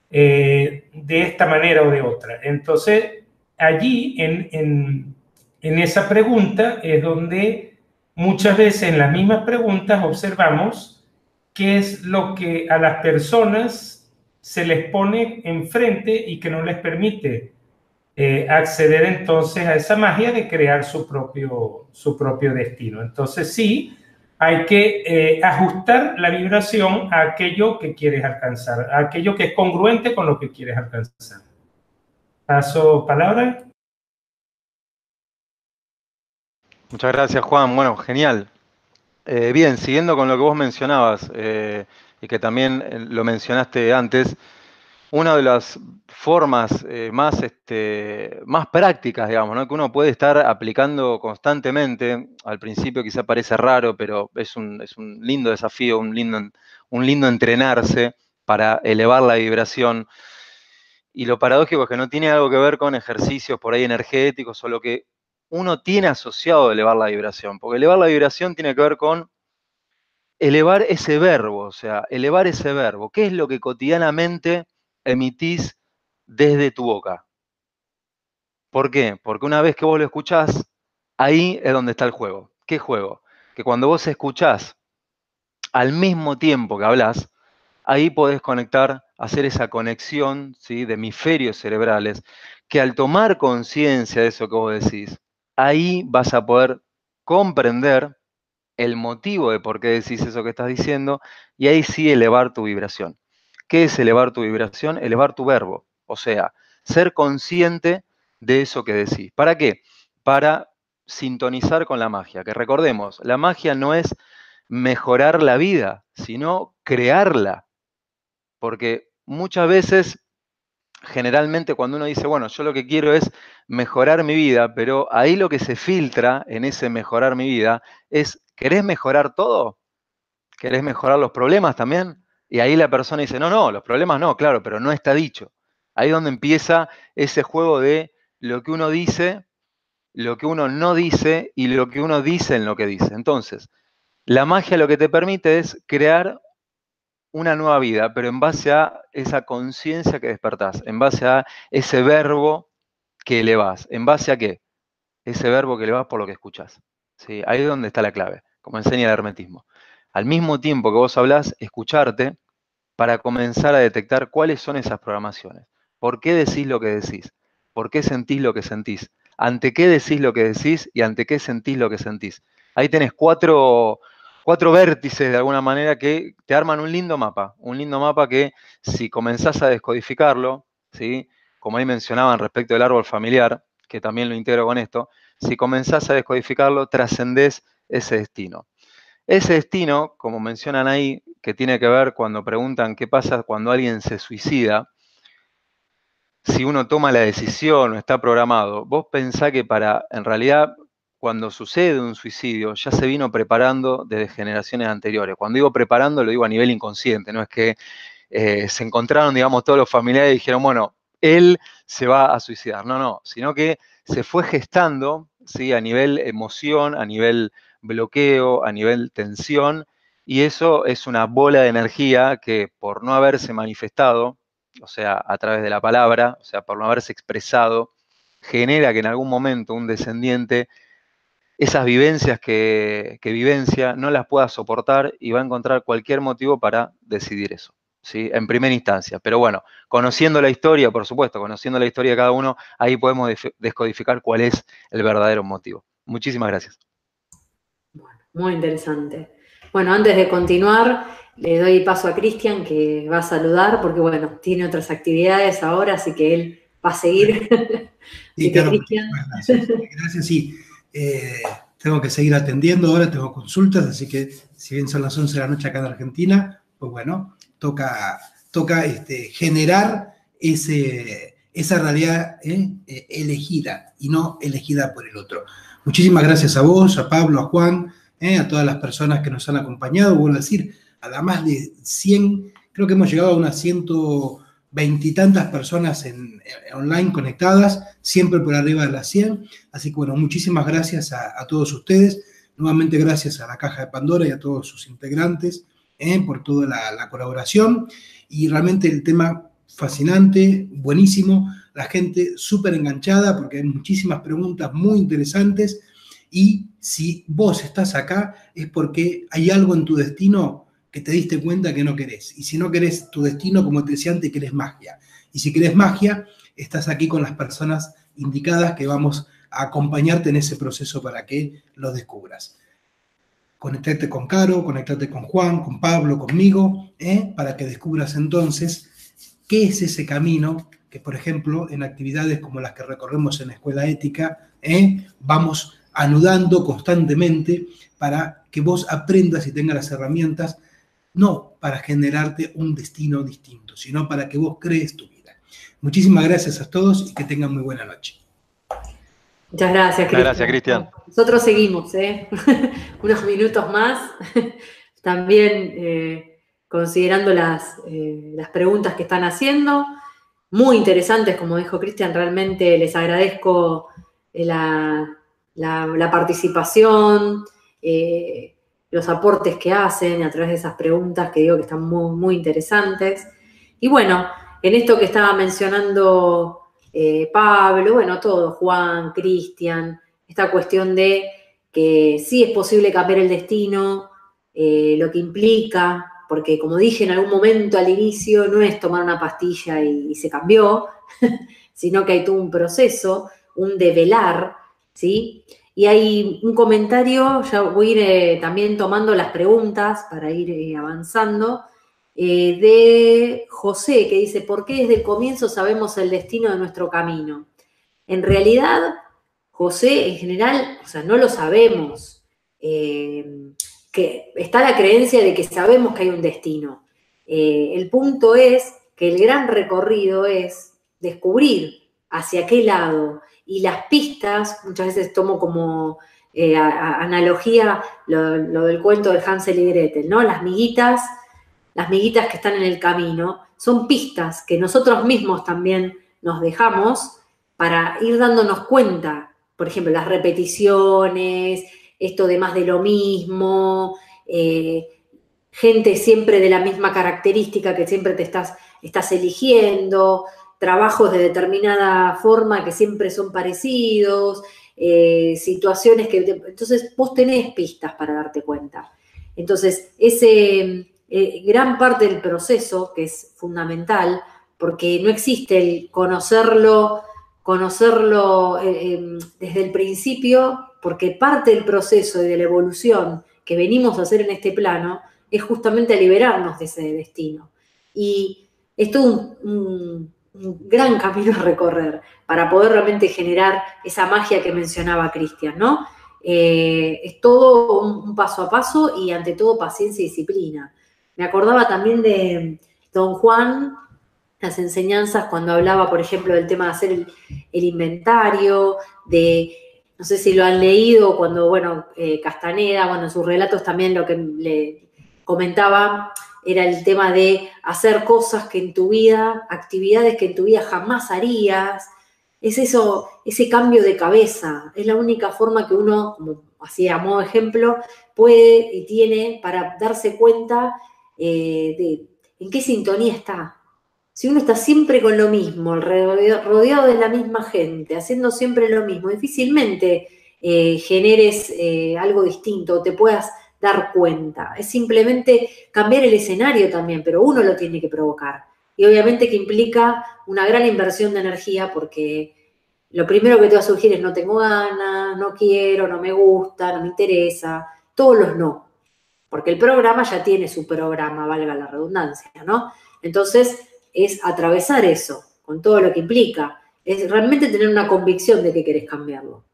de esta manera o de otra. Entonces, allí en esa pregunta es donde muchas veces en las mismas preguntas observamos qué es lo que a las personas se les pone enfrente y que no les permite acceder entonces a esa magia de crear su propio destino. Entonces sí, hay que ajustar la vibración a aquello que quieres alcanzar, a aquello que es congruente con lo que quieres alcanzar. Paso palabra. Muchas gracias, Juan. Bueno, genial. Bien, siguiendo con lo que vos mencionabas, y que también lo mencionaste antes, una de las formas más prácticas, digamos, ¿no?, que uno puede estar aplicando constantemente, al principio quizá parece raro, pero es un lindo desafío, un lindo entrenarse para elevar la vibración. Y lo paradójico es que no tiene algo que ver con ejercicios por ahí energéticos o lo que uno tiene asociado a elevar la vibración, porque elevar la vibración tiene que ver con elevar ese verbo, o sea, elevar ese verbo. ¿Qué es lo que cotidianamente emitís desde tu boca? ¿Por qué? Porque una vez que vos lo escuchás, ahí es donde está el juego. ¿Qué juego? Que cuando vos escuchás al mismo tiempo que hablás, ahí podés conectar, hacer esa conexión, ¿sí?, de hemisferios cerebrales, que al tomar conciencia de eso que vos decís, ahí vas a poder comprender el motivo de por qué decís eso que estás diciendo, y ahí sí elevar tu vibración. ¿Qué es elevar tu vibración? Elevar tu verbo, o sea, ser consciente de eso que decís. ¿Para qué? Para sintonizar con la magia, que recordemos, la magia no es mejorar la vida, sino crearla, porque muchas veces, generalmente cuando uno dice, bueno, yo lo que quiero es mejorar mi vida, pero ahí lo que se filtra en ese mejorar mi vida es, ¿querés mejorar todo? ¿Querés mejorar los problemas también? Y ahí la persona dice, no, no, los problemas no, claro, pero no está dicho. Ahí es donde empieza ese juego de lo que uno dice, lo que uno no dice y lo que uno dice en lo que dice. Entonces, la magia lo que te permite es crear una nueva vida, pero en base a esa conciencia que despertás, en base a ese verbo que elevás. ¿En base a qué? Ese verbo que elevás por lo que escuchás. ¿Sí? Ahí es donde está la clave, como enseña el hermetismo. Al mismo tiempo que vos hablás, escucharte para comenzar a detectar cuáles son esas programaciones. ¿Por qué decís lo que decís? ¿Por qué sentís lo que sentís? ¿Ante qué decís lo que decís y ante qué sentís lo que sentís? Ahí tenés cuatro vértices de alguna manera que te arman un lindo mapa que si comenzás a descodificarlo, ¿sí?, como ahí mencionaban respecto del árbol familiar, que también lo integro con esto, si comenzás a descodificarlo, trascendés ese destino. Ese destino, como mencionan ahí, que tiene que ver cuando preguntan qué pasa cuando alguien se suicida, si uno toma la decisión o está programado, vos pensá que en realidad, cuando sucede un suicidio, ya se vino preparando desde generaciones anteriores. Cuando digo preparando, lo digo a nivel inconsciente, no es que se encontraron, digamos, todos los familiares y dijeron, bueno, él se va a suicidar. No, no, sino que se fue gestando, ¿sí?, a nivel emoción, a nivel bloqueo, a nivel tensión, y eso es una bola de energía que por no haberse manifestado, o sea, a través de la palabra, o sea, por no haberse expresado, genera que en algún momento un descendiente esas vivencias que vivencia no las pueda soportar y va a encontrar cualquier motivo para decidir eso, ¿sí?, en primera instancia. Pero bueno, conociendo la historia, por supuesto, conociendo la historia de cada uno, ahí podemos descodificar cuál es el verdadero motivo. Muchísimas gracias. Bueno, muy interesante. Bueno, antes de continuar, le doy paso a Cristian, que va a saludar, porque bueno, tiene otras actividades ahora, así que él va a seguir. Sí, claro, gracias. Gracias, sí. Tengo que seguir atendiendo ahora, tengo consultas, así que si bien son las 11 de la noche acá en Argentina, pues bueno, toca generar esa realidad elegida y no elegida por el otro. Muchísimas gracias a vos, a Pablo, a Juan, a todas las personas que nos han acompañado. Vuelvo a decir, a la más de 100, creo que hemos llegado a unas 120 y tantas personas online conectadas, siempre por arriba de las 100. Así que bueno, muchísimas gracias a todos ustedes. Nuevamente gracias a la Caja de Pandora y a todos sus integrantes por toda la colaboración. Y realmente el tema fascinante, buenísimo, la gente súper enganchada porque hay muchísimas preguntas muy interesantes, y si vos estás acá es porque hay algo en tu destino que te diste cuenta que no querés, y si no querés tu destino, como te decía antes, querés magia, y si querés magia, estás aquí con las personas indicadas que vamos a acompañarte en ese proceso para que lo descubras. Conectate con Caro, conectate con Juan, con Pablo, conmigo, para que descubras entonces qué es ese camino que, por ejemplo, en actividades como las que recorremos en la Escuela Ética, vamos anudando constantemente para que vos aprendas y tengas las herramientas, no para generarte un destino distinto, sino para que vos crees tu vida. Muchísimas gracias a todos y que tengan muy buena noche. Muchas gracias, Cristian. Gracias, Cristian. Nosotros seguimos, unos minutos más, también considerando las preguntas que están haciendo, muy interesantes, como dijo Cristian, realmente les agradezco la participación, los aportes que hacen a través de esas preguntas que digo que están muy, muy interesantes. Y bueno, en esto que estaba mencionando Pablo, bueno, todo, Juan, Cristian, esta cuestión de que sí es posible cambiar el destino, lo que implica, porque como dije en algún momento al inicio, no es tomar una pastilla y se cambió, sino que hay todo un proceso, un develar, ¿sí? Y hay un comentario, ya voy a ir también tomando las preguntas para ir avanzando, de José, que dice, ¿por qué desde el comienzo sabemos el destino de nuestro camino? En realidad, José, en general, o sea, no lo sabemos. Que está la creencia de que sabemos que hay un destino. El punto es que el gran recorrido es descubrir hacia qué lado. Y las pistas, muchas veces tomo como analogía lo del cuento de Hansel y Gretel, ¿no? Las miguitas que están en el camino, son pistas que nosotros mismos también nos dejamos para ir dándonos cuenta. Por ejemplo, las repeticiones, esto de más de lo mismo, gente siempre de la misma característica que siempre te estás eligiendo, trabajos de determinada forma que siempre son parecidos, situaciones que... Entonces, vos tenés pistas para darte cuenta. Entonces, gran parte del proceso, que es fundamental, porque no existe el conocerlo desde el principio, porque parte del proceso y de la evolución que venimos a hacer en este plano es justamente a liberarnos de ese destino. Y es todo un gran camino a recorrer para poder realmente generar esa magia que mencionaba Cristian, ¿no? Es todo un paso a paso y ante todo paciencia y disciplina. Me acordaba también de Don Juan, las enseñanzas cuando hablaba, por ejemplo, del tema de hacer el inventario, no sé si lo han leído, cuando, bueno, Castaneda, bueno, en sus relatos también lo que le comentaba era el tema de hacer cosas que en tu vida, actividades que en tu vida jamás harías. Es eso, ese cambio de cabeza. Es la única forma que uno, como así a modo de ejemplo, puede y tiene para darse cuenta de en qué sintonía está. Si uno está siempre con lo mismo, rodeado de la misma gente, haciendo siempre lo mismo, difícilmente generes algo distinto o te puedas dar cuenta. Es simplemente cambiar el escenario también, pero uno lo tiene que provocar. Y obviamente que implica una gran inversión de energía porque lo primero que te va a surgir es no tengo ganas, no quiero, no me gusta, no me interesa, todos los no. Porque el programa ya tiene su programa, valga la redundancia, ¿no? Entonces, es atravesar eso, con todo lo que implica. Es realmente tener una convicción de que querés cambiarlo.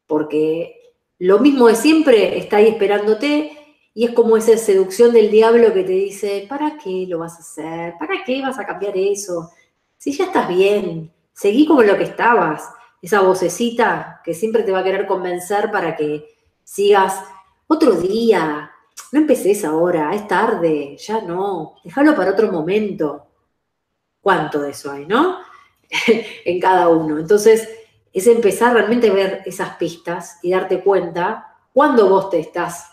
Porque lo mismo de siempre está ahí esperándote y es como esa seducción del diablo que te dice, ¿para qué lo vas a hacer? ¿Para qué vas a cambiar eso? Si ya estás bien, seguí como lo que estabas. Esa vocecita que siempre te va a querer convencer para que sigas otro día. No empeces ahora, es tarde, ya no. Déjalo para otro momento. ¿Cuánto de eso hay, no? En cada uno. Entonces, es empezar realmente a ver esas pistas y darte cuenta cuando vos te estás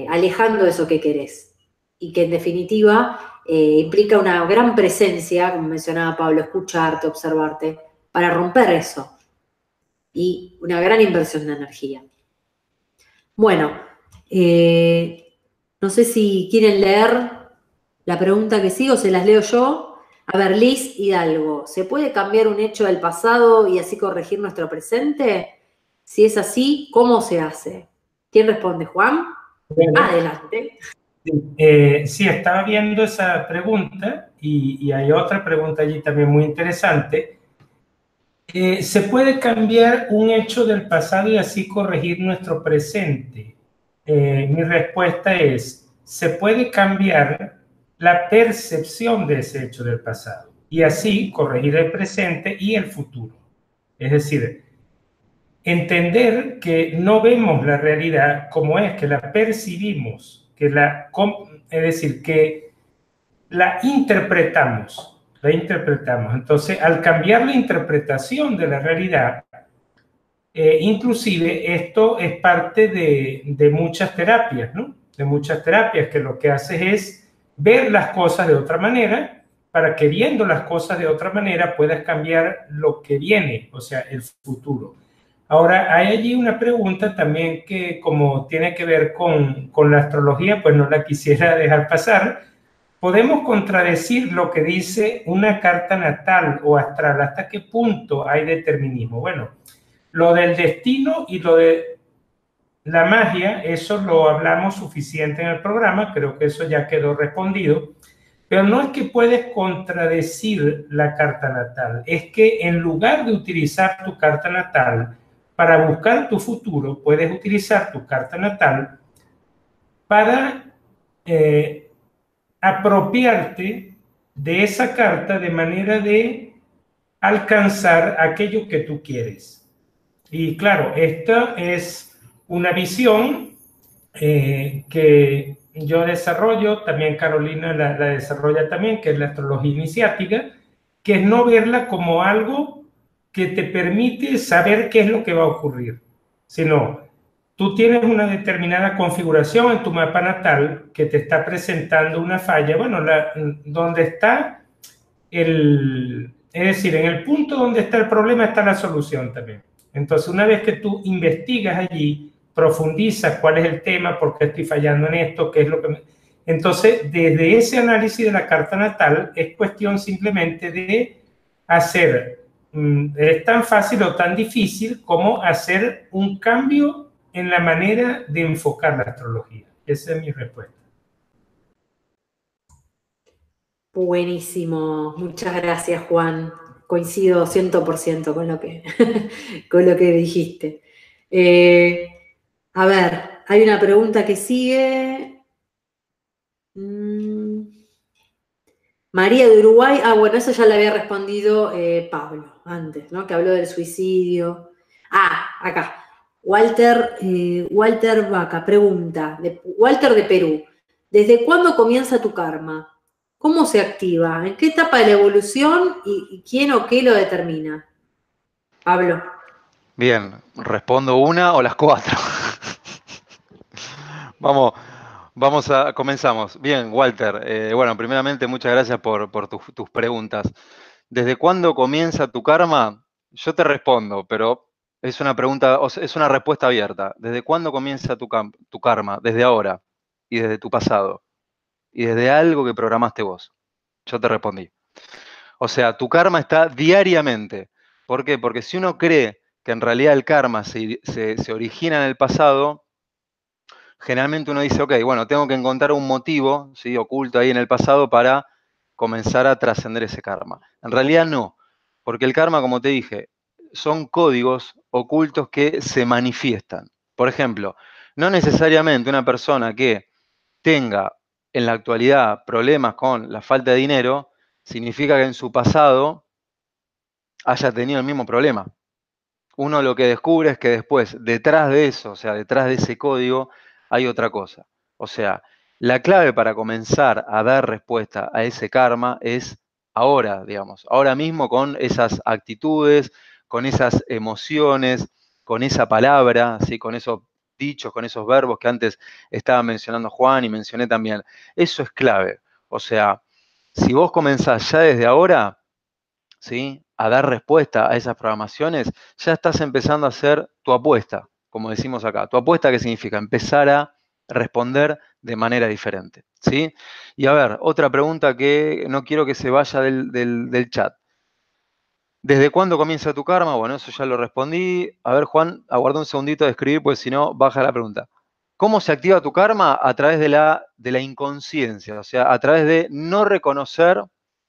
alejando de eso que querés. Y que en definitiva implica una gran presencia, como mencionaba Pablo, escucharte, observarte, para romper eso. Y una gran inversión de energía. Bueno, no sé si quieren leer la pregunta que sigo, se las leo yo. A ver, Liz Hidalgo, ¿se puede cambiar un hecho del pasado y así corregir nuestro presente? Si es así, ¿cómo se hace? ¿Quién responde, Juan? Bueno, Adelante. sí, estaba viendo esa pregunta y hay otra pregunta allí también muy interesante. ¿Se puede cambiar un hecho del pasado y así corregir nuestro presente? Mi respuesta es, se puede cambiar la percepción de ese hecho del pasado y así corregir el presente y el futuro. Es decir, entender que no vemos la realidad como es, que la percibimos, es decir, que la interpretamos. Entonces, al cambiar la interpretación de la realidad, inclusive esto es parte de muchas terapias, ¿no? De muchas terapias que lo que haces es ver las cosas de otra manera para que viendo las cosas de otra manera puedas cambiar lo que viene, o sea, el futuro. Ahora, hay allí una pregunta también que como tiene que ver con la astrología, pues no la quisiera dejar pasar. ¿Podemos contradecir lo que dice una carta natal o astral? ¿Hasta qué punto hay determinismo? Bueno, lo del destino y lo de la magia, eso lo hablamos suficiente en el programa, creo que eso ya quedó respondido, pero no es que puedes contradecir la carta natal, es que en lugar de utilizar tu carta natal para buscar tu futuro, puedes utilizar tu carta natal para apropiarte de esa carta de manera de alcanzar aquello que tú quieres. Y claro, esta es una visión que yo desarrollo, también Carolina la desarrolla también, que es la astrología iniciática, que es no verla como algo que te permite saber qué es lo que va a ocurrir, sino tú tienes una determinada configuración en tu mapa natal que te está presentando una falla, bueno, donde está es decir, en el punto donde está el problema está la solución también. Entonces, una vez que tú investigas allí, profundizas cuál es el tema, por qué estoy fallando en esto, qué es lo que Entonces, desde ese análisis de la carta natal, es cuestión simplemente de hacer, es tan fácil o tan difícil como hacer un cambio en la manera de enfocar la astrología. Esa es mi respuesta. Buenísimo, muchas gracias, Juan. Coincido 100% con lo que dijiste. A ver, hay una pregunta que sigue. María de Uruguay. Bueno, eso ya le había respondido Pablo antes, ¿no? Que habló del suicidio. Acá. Walter Vaca pregunta. Walter de Perú. ¿Desde cuándo comienza tu karma? ¿Cómo se activa? ¿En qué etapa de la evolución y quién o qué lo determina? Pablo. Bien, ¿respondo una o las cuatro? Comenzamos. Bien, Walter. Bueno, primeramente, muchas gracias por tus preguntas. ¿Desde cuándo comienza tu karma? Yo te respondo, pero es una pregunta, es una respuesta abierta. ¿Desde cuándo comienza tu karma? Desde ahora y desde tu pasado y desde algo que programaste vos. Yo te respondí. O sea, tu karma está diariamente. ¿Por qué? Porque si uno cree que en realidad el karma se origina en el pasado, generalmente uno dice, ok, bueno, tengo que encontrar un motivo, ¿sí?, oculto ahí en el pasado para comenzar a trascender ese karma. En realidad no, porque el karma, como te dije, son códigos ocultos que se manifiestan. Por ejemplo, no necesariamente una persona que tenga en la actualidad problemas con la falta de dinero, significa que en su pasado haya tenido el mismo problema. Uno lo que descubre es que después, detrás de eso, o sea, detrás de ese código, hay otra cosa. O sea, la clave para comenzar a dar respuesta a ese karma es ahora, digamos, ahora mismo con esas actitudes, con esas emociones, con esa palabra, ¿sí?, con esos dichos, con esos verbos que antes estaba mencionando Juan y mencioné también. Eso es clave. O sea, si vos comenzás ya desde ahora, ¿sí?, a dar respuesta a esas programaciones, ya estás empezando a hacer tu apuesta, como decimos acá. ¿Tu apuesta qué significa? Empezar a responder de manera diferente, ¿sí? Y a ver, otra pregunta que no quiero que se vaya del chat. ¿Desde cuándo comienza tu karma? Bueno, eso ya lo respondí. A ver, Juan, aguarda un segundito de escribir, pues si no, baja la pregunta. ¿Cómo se activa tu karma? A través de la inconsciencia, o sea, a través de no reconocer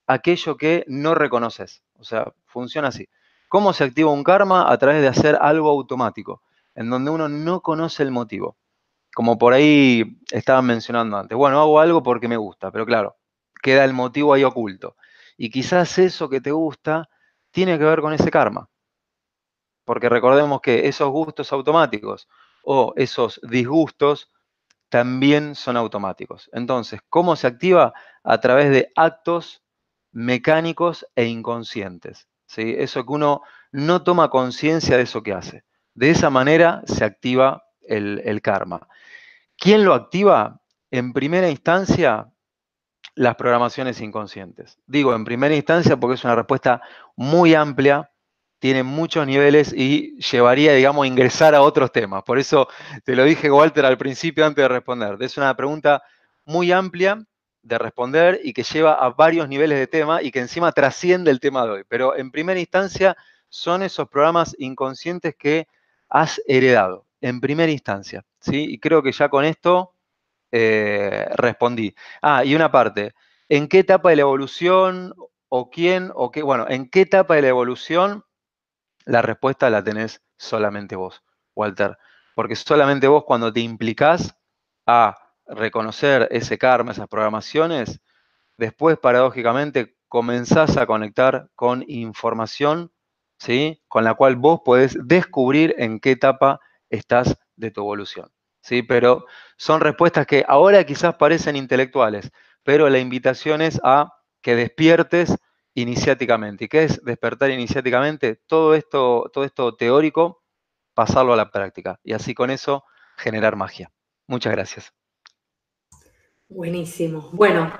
aquello que no reconoces. O sea, funciona así. ¿Cómo se activa un karma? A través de hacer algo automático, en donde uno no conoce el motivo. Como por ahí estaban mencionando antes. Bueno, hago algo porque me gusta, pero claro, queda el motivo ahí oculto. Y quizás eso que te gusta tiene que ver con ese karma. Porque recordemos que esos gustos automáticos o esos disgustos también son automáticos. Entonces, ¿cómo se activa? A través de actos mecánicos e inconscientes. ¿Sí? Eso que uno no toma conciencia de eso que hace. De esa manera se activa el karma. ¿Quién lo activa? En primera instancia, las programaciones inconscientes. Digo en primera instancia porque es una respuesta muy amplia, tiene muchos niveles y llevaría, digamos, a ingresar a otros temas. Por eso te lo dije, Walter, al principio antes de responder. Es una pregunta muy amplia de responder y que lleva a varios niveles de tema y que encima trasciende el tema de hoy. Pero en primera instancia son esos programas inconscientes que has heredado, en primera instancia, ¿sí? Y creo que ya con esto respondí. Ah, y una parte. ¿En qué etapa de la evolución o quién o qué? Bueno, ¿en qué etapa de la evolución? La respuesta la tenés solamente vos, Walter. Porque solamente vos cuando te implicás a reconocer ese karma, esas programaciones, después paradójicamente comenzás a conectar con información, ¿sí? Con la cual vos podés descubrir en qué etapa estás de tu evolución. ¿Sí? Pero son respuestas que ahora quizás parecen intelectuales, pero la invitación es a que despiertes iniciáticamente. ¿Y qué es despertar iniciáticamente? Todo esto teórico, pasarlo a la práctica. Y así con eso generar magia. Muchas gracias. Buenísimo. Bueno,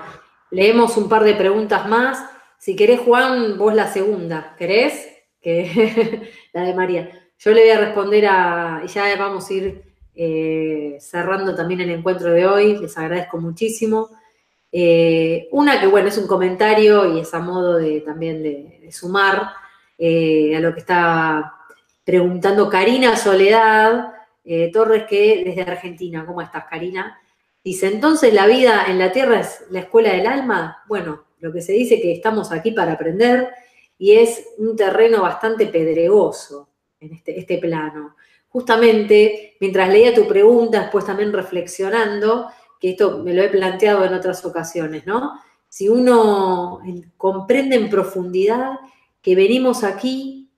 leemos un par de preguntas más. Si querés, Juan, vos la segunda. ¿Querés? La de María. Yo le voy a responder y ya vamos a ir cerrando también el encuentro de hoy. Les agradezco muchísimo. Una que, bueno, es un comentario y es a modo también de sumar a lo que está preguntando Karina Soledad Torres, que desde Argentina. ¿Cómo estás, Karina? Dice, entonces la vida en la Tierra es la escuela del alma. Bueno, lo que se dice que estamos aquí para aprender y es un terreno bastante pedregoso en este plano. Justamente, mientras leía tu pregunta, después también reflexionando, que esto me lo he planteado en otras ocasiones, ¿no? Si uno comprende en profundidad que venimos aquí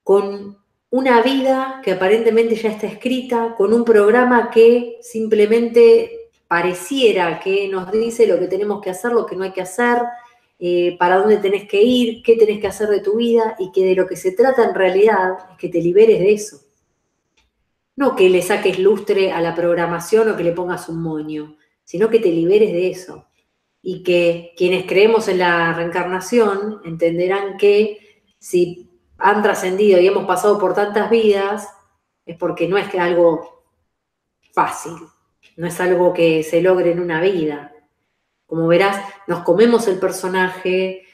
con una vida que aparentemente ya está escrita, con un programa que simplemente pareciera que nos dice lo que tenemos que hacer, lo que no hay que hacer, para dónde tenés que ir, qué tenés que hacer de tu vida, y que de lo que se trata en realidad es que te liberes de eso. No que le saques lustre a la programación o que le pongas un moño, sino que te liberes de eso. Y que quienes creemos en la reencarnación entenderán que si han trascendido y hemos pasado por tantas vidas, es porque no es que algo fácil, no es algo que se logre en una vida. Como verás, nos comemos el personaje,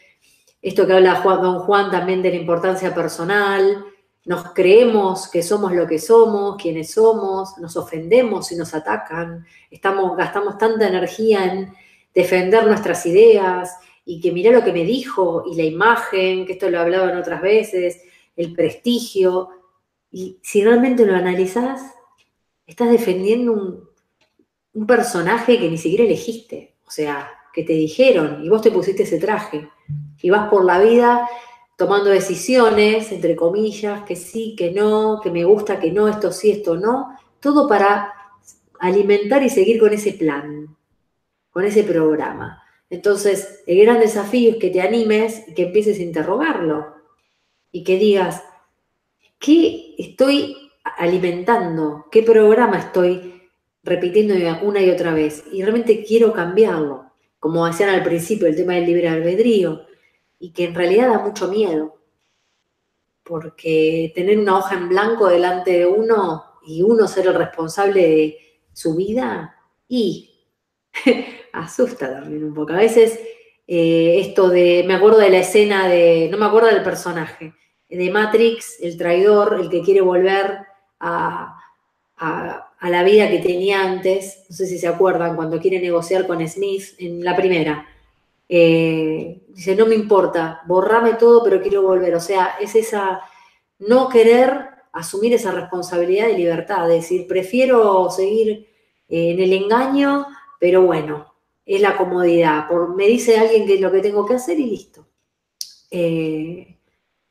esto que habla don Juan también de la importancia personal, nos creemos que somos lo que somos, quienes somos, nos ofendemos y nos atacan, gastamos tanta energía en defender nuestras ideas y que mirá lo que me dijo y la imagen, que esto lo hablaban otras veces, el prestigio. Y si realmente lo analizás, estás defendiendo un personaje que ni siquiera elegiste, o sea, que te dijeron y vos te pusiste ese traje y vas por la vida tomando decisiones, entre comillas, que sí, que no, que me gusta, que no, esto sí, esto no, todo para alimentar y seguir con ese plan, con ese programa. Entonces, el gran desafío es que te animes y que empieces a interrogarlo y que digas, ¿qué estoy alimentando? ¿Qué programa estoy repitiendo una y otra vez? Y realmente quiero cambiarlo, como decían al principio, el tema del libre albedrío, y que en realidad da mucho miedo, porque tener una hoja en blanco delante de uno y uno ser el responsable de su vida Y asusta también un poco. A veces esto de, me acuerdo de la escena de, no me acuerdo del personaje, de Matrix, el traidor, el que quiere volver a la vida que tenía antes, no sé si se acuerdan, cuando quiere negociar con Smith en la primera. Dice, no me importa, borrame todo, pero quiero volver. O sea, es esa no querer asumir esa responsabilidad de libertad, de decir, prefiero seguir en el engaño, pero bueno, es la comodidad. Me dice alguien que es lo que tengo que hacer y listo. Y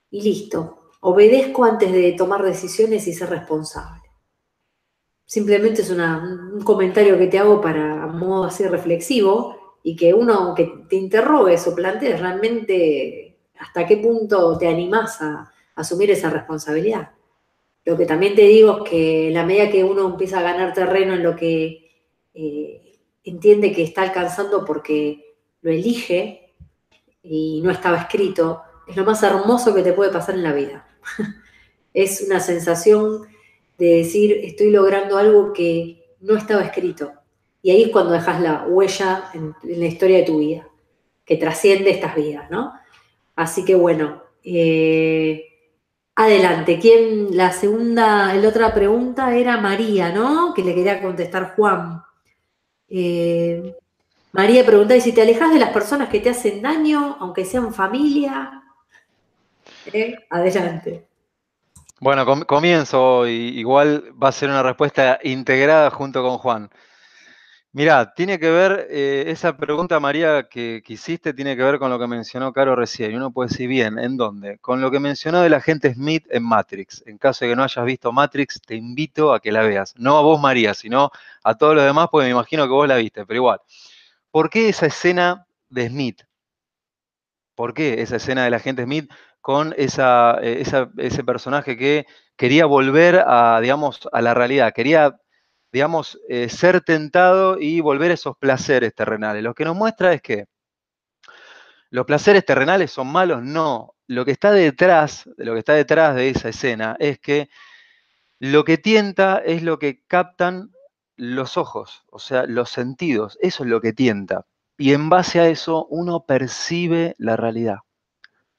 listo. Obedezco antes de tomar decisiones y ser responsable. Simplemente es un comentario que te hago para a modo así reflexivo y que uno que te interrogues o plantees realmente hasta qué punto te animás a asumir esa responsabilidad. Lo que también te digo es que la medida que uno empieza a ganar terreno en lo que entiende que está alcanzando porque lo elige y no estaba escrito, es lo más hermoso que te puede pasar en la vida. Es una sensación de decir, estoy logrando algo que no estaba escrito. Y ahí es cuando dejas la huella en la historia de tu vida, que trasciende estas vidas, ¿no? Así que bueno, adelante. La otra pregunta era María, ¿no? Que le quería contestar Juan. María pregunta, ¿y si te alejas de las personas que te hacen daño, aunque sean familia? Adelante. Bueno, comienzo, igual va a ser una respuesta integrada junto con Juan. Mirá, tiene que ver, esa pregunta, María, que hiciste, tiene que ver con lo que mencionó Caro recién. Y uno puede decir, bien, ¿en dónde? Con lo que mencionó del agente Smith en Matrix. En caso de que no hayas visto Matrix, te invito a que la veas. No a vos, María, sino a todos los demás, porque me imagino que vos la viste, pero igual. ¿Por qué esa escena de Smith? ¿Por qué esa escena del agente Smith con ese personaje que quería volver a, digamos, a la realidad? Quería, digamos, ser tentado y volver a esos placeres terrenales. Lo que nos muestra es que los placeres terrenales son malos, no. Lo que está detrás de esa escena es que lo que tienta es lo que captan los ojos, o sea, los sentidos. Eso es lo que tienta. Y en base a eso uno percibe la realidad.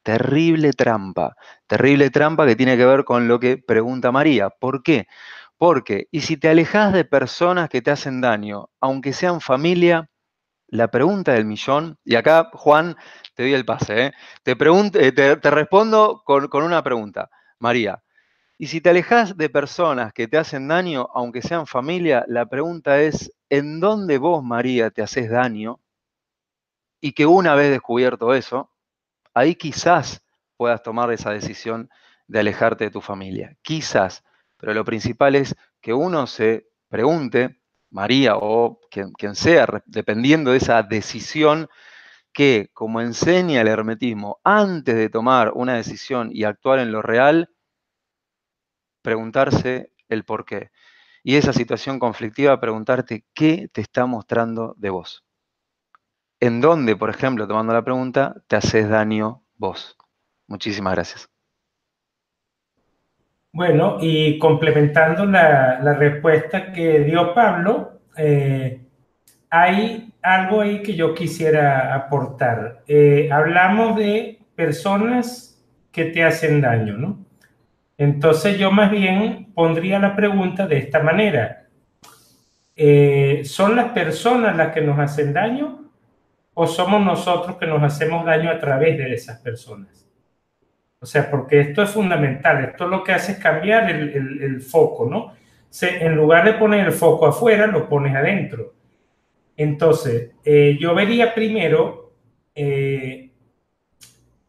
Terrible trampa que tiene que ver con lo que pregunta María. ¿Por qué? Porque, y si te alejas de personas que te hacen daño, aunque sean familia, la pregunta del millón, y acá, Juan, te doy el pase, ¿eh? Te respondo con una pregunta, María. Y si te alejas de personas que te hacen daño, aunque sean familia, la pregunta es, ¿en dónde vos, María, te haces daño? Y que una vez descubierto eso, ahí quizás puedas tomar esa decisión de alejarte de tu familia. Quizás, pero lo principal es que uno se pregunte, María o quien sea, dependiendo de esa decisión, que, como enseña el hermetismo, antes de tomar una decisión y actuar en lo real, preguntarse el por qué. Y esa situación conflictiva, preguntarte qué te está mostrando de vos. ¿En dónde, por ejemplo, tomando la pregunta, te haces daño vos? Muchísimas gracias. Bueno, y complementando la respuesta que dio Pablo, hay algo ahí que yo quisiera aportar. Hablamos de personas que te hacen daño, ¿no? Entonces yo más bien pondría la pregunta de esta manera. ¿Son las personas las que nos hacen daño o somos nosotros que nos hacemos daño a través de esas personas? O sea, porque esto es fundamental. Esto lo que hace es cambiar el foco, ¿no? En lugar de poner el foco afuera, lo pones adentro. Entonces, yo vería primero,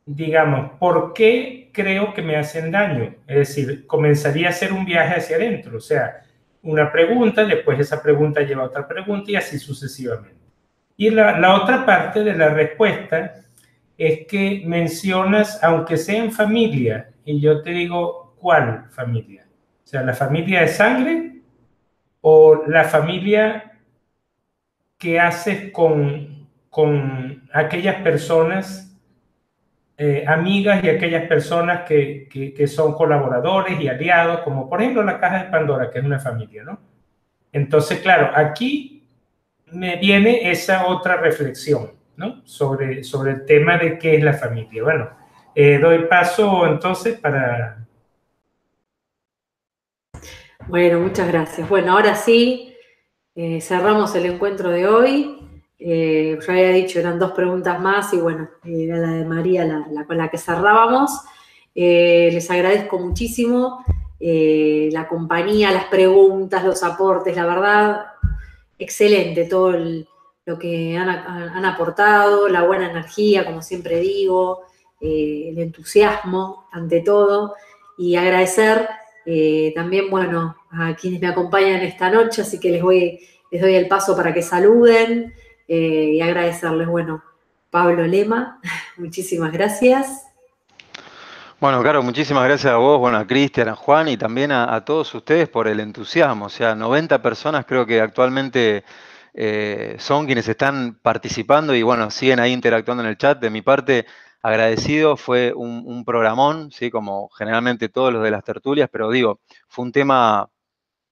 digamos, ¿por qué creo que me hacen daño? Es decir, comenzaría a hacer un viaje hacia adentro. O sea, una pregunta, después esa pregunta lleva a otra pregunta y así sucesivamente. Y la otra parte de la respuesta es que mencionas, aunque sea en familia, y yo te digo, ¿cuál familia? O sea, ¿la familia de sangre o la familia que haces con aquellas personas, amigas y aquellas personas que son colaboradores y aliados, como por ejemplo la Caja de Pandora, que es una familia, ¿no? Entonces, claro, aquí me viene esa otra reflexión, ¿no? Sobre el tema de qué es la familia. Bueno, doy paso entonces para... Bueno, muchas gracias. Bueno, ahora sí, cerramos el encuentro de hoy. Yo había dicho, eran 2 preguntas más y bueno, era la de María con la que cerrábamos. Les agradezco muchísimo la compañía, las preguntas, los aportes, la verdad, excelente todo lo que han aportado, la buena energía, como siempre digo, el entusiasmo ante todo, y agradecer también, bueno, a quienes me acompañan esta noche, así que les doy el paso para que saluden y agradecerles, bueno, Pablo Lema, muchísimas gracias. Bueno, Caro, muchísimas gracias a vos, bueno, a Cristian, a Juan y también a todos ustedes por el entusiasmo. O sea, 90 personas creo que actualmente son quienes están participando y bueno, siguen ahí interactuando en el chat. De mi parte, agradecido, fue un programón, ¿sí? Como generalmente todos los de las tertulias, pero digo, fue un tema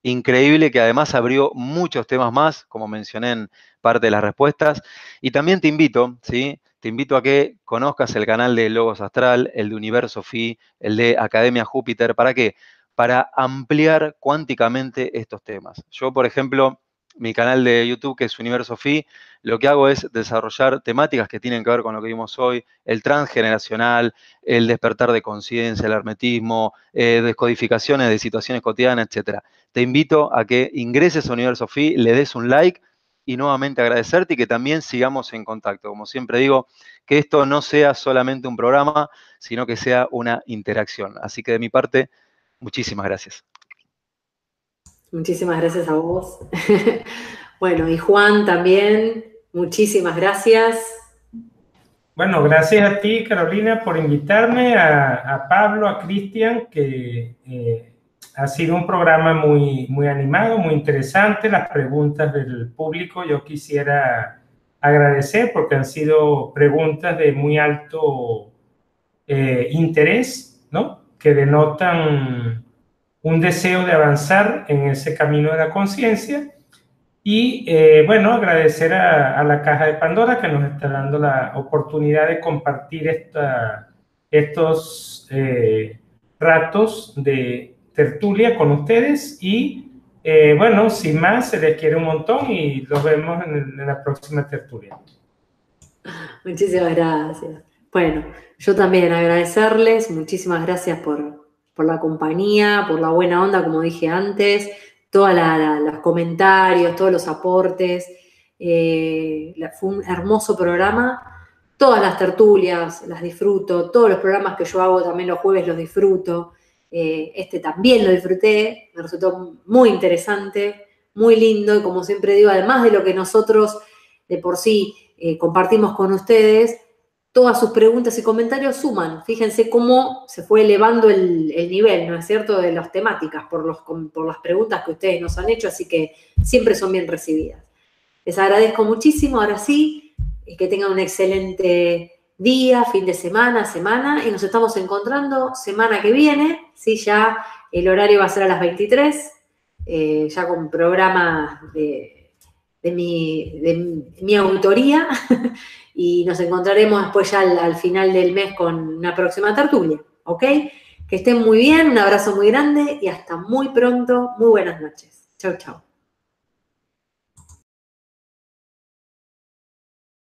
increíble que además abrió muchos temas más, como mencioné en parte de las respuestas. Y también te invito, ¿sí? Te invito a que conozcas el canal de Logos Astral, el de Universo Phi, el de Academia Júpiter. ¿Para qué? Para ampliar cuánticamente estos temas. Yo, por ejemplo, mi canal de YouTube, que es Universo Phi, lo que hago es desarrollar temáticas que tienen que ver con lo que vimos hoy, el transgeneracional, el despertar de conciencia, el hermetismo, descodificaciones de situaciones cotidianas, etc. Te invito a que ingreses a Universo Phi, le des un like y nuevamente agradecerte y que también sigamos en contacto. Como siempre digo, que esto no sea solamente un programa, sino que sea una interacción. Así que de mi parte, muchísimas gracias. Muchísimas gracias a vos. Bueno, y Juan también, muchísimas gracias. Bueno, gracias a ti, Carolina, por invitarme, a Pablo, a Cristian, que ha sido un programa muy, muy animado, muy interesante. Las preguntas del público yo quisiera agradecer porque han sido preguntas de muy alto interés, ¿no? Que denotan un deseo de avanzar en ese camino de la conciencia. Y bueno, agradecer a la Caja de Pandora que nos está dando la oportunidad de compartir estos ratos de tertulia con ustedes. Y bueno, sin más, se les quiere un montón y los vemos en la próxima tertulia. Muchísimas gracias. Bueno, yo también agradecerles, muchísimas gracias por la compañía, por la buena onda, como dije antes, todos los comentarios, todos los aportes. Fue un hermoso programa. Todas las tertulias las disfruto, todos los programas que yo hago también los jueves los disfruto. Este también lo disfruté, me resultó muy interesante, muy lindo y como siempre digo, además de lo que nosotros de por sí compartimos con ustedes, todas sus preguntas y comentarios suman. Fíjense cómo se fue elevando el nivel, ¿no es cierto?, de las temáticas por las preguntas que ustedes nos han hecho, así que siempre son bien recibidas. Les agradezco muchísimo, ahora sí, que tengan un excelente día, fin de semana, y nos estamos encontrando semana que viene, ¿sí? Ya el horario va a ser a las 23, ya con programa de mi autoría, y nos encontraremos después ya al final del mes con una próxima tertulia, ¿ok? Que estén muy bien, un abrazo muy grande y hasta muy pronto, muy buenas noches. Chau, chau.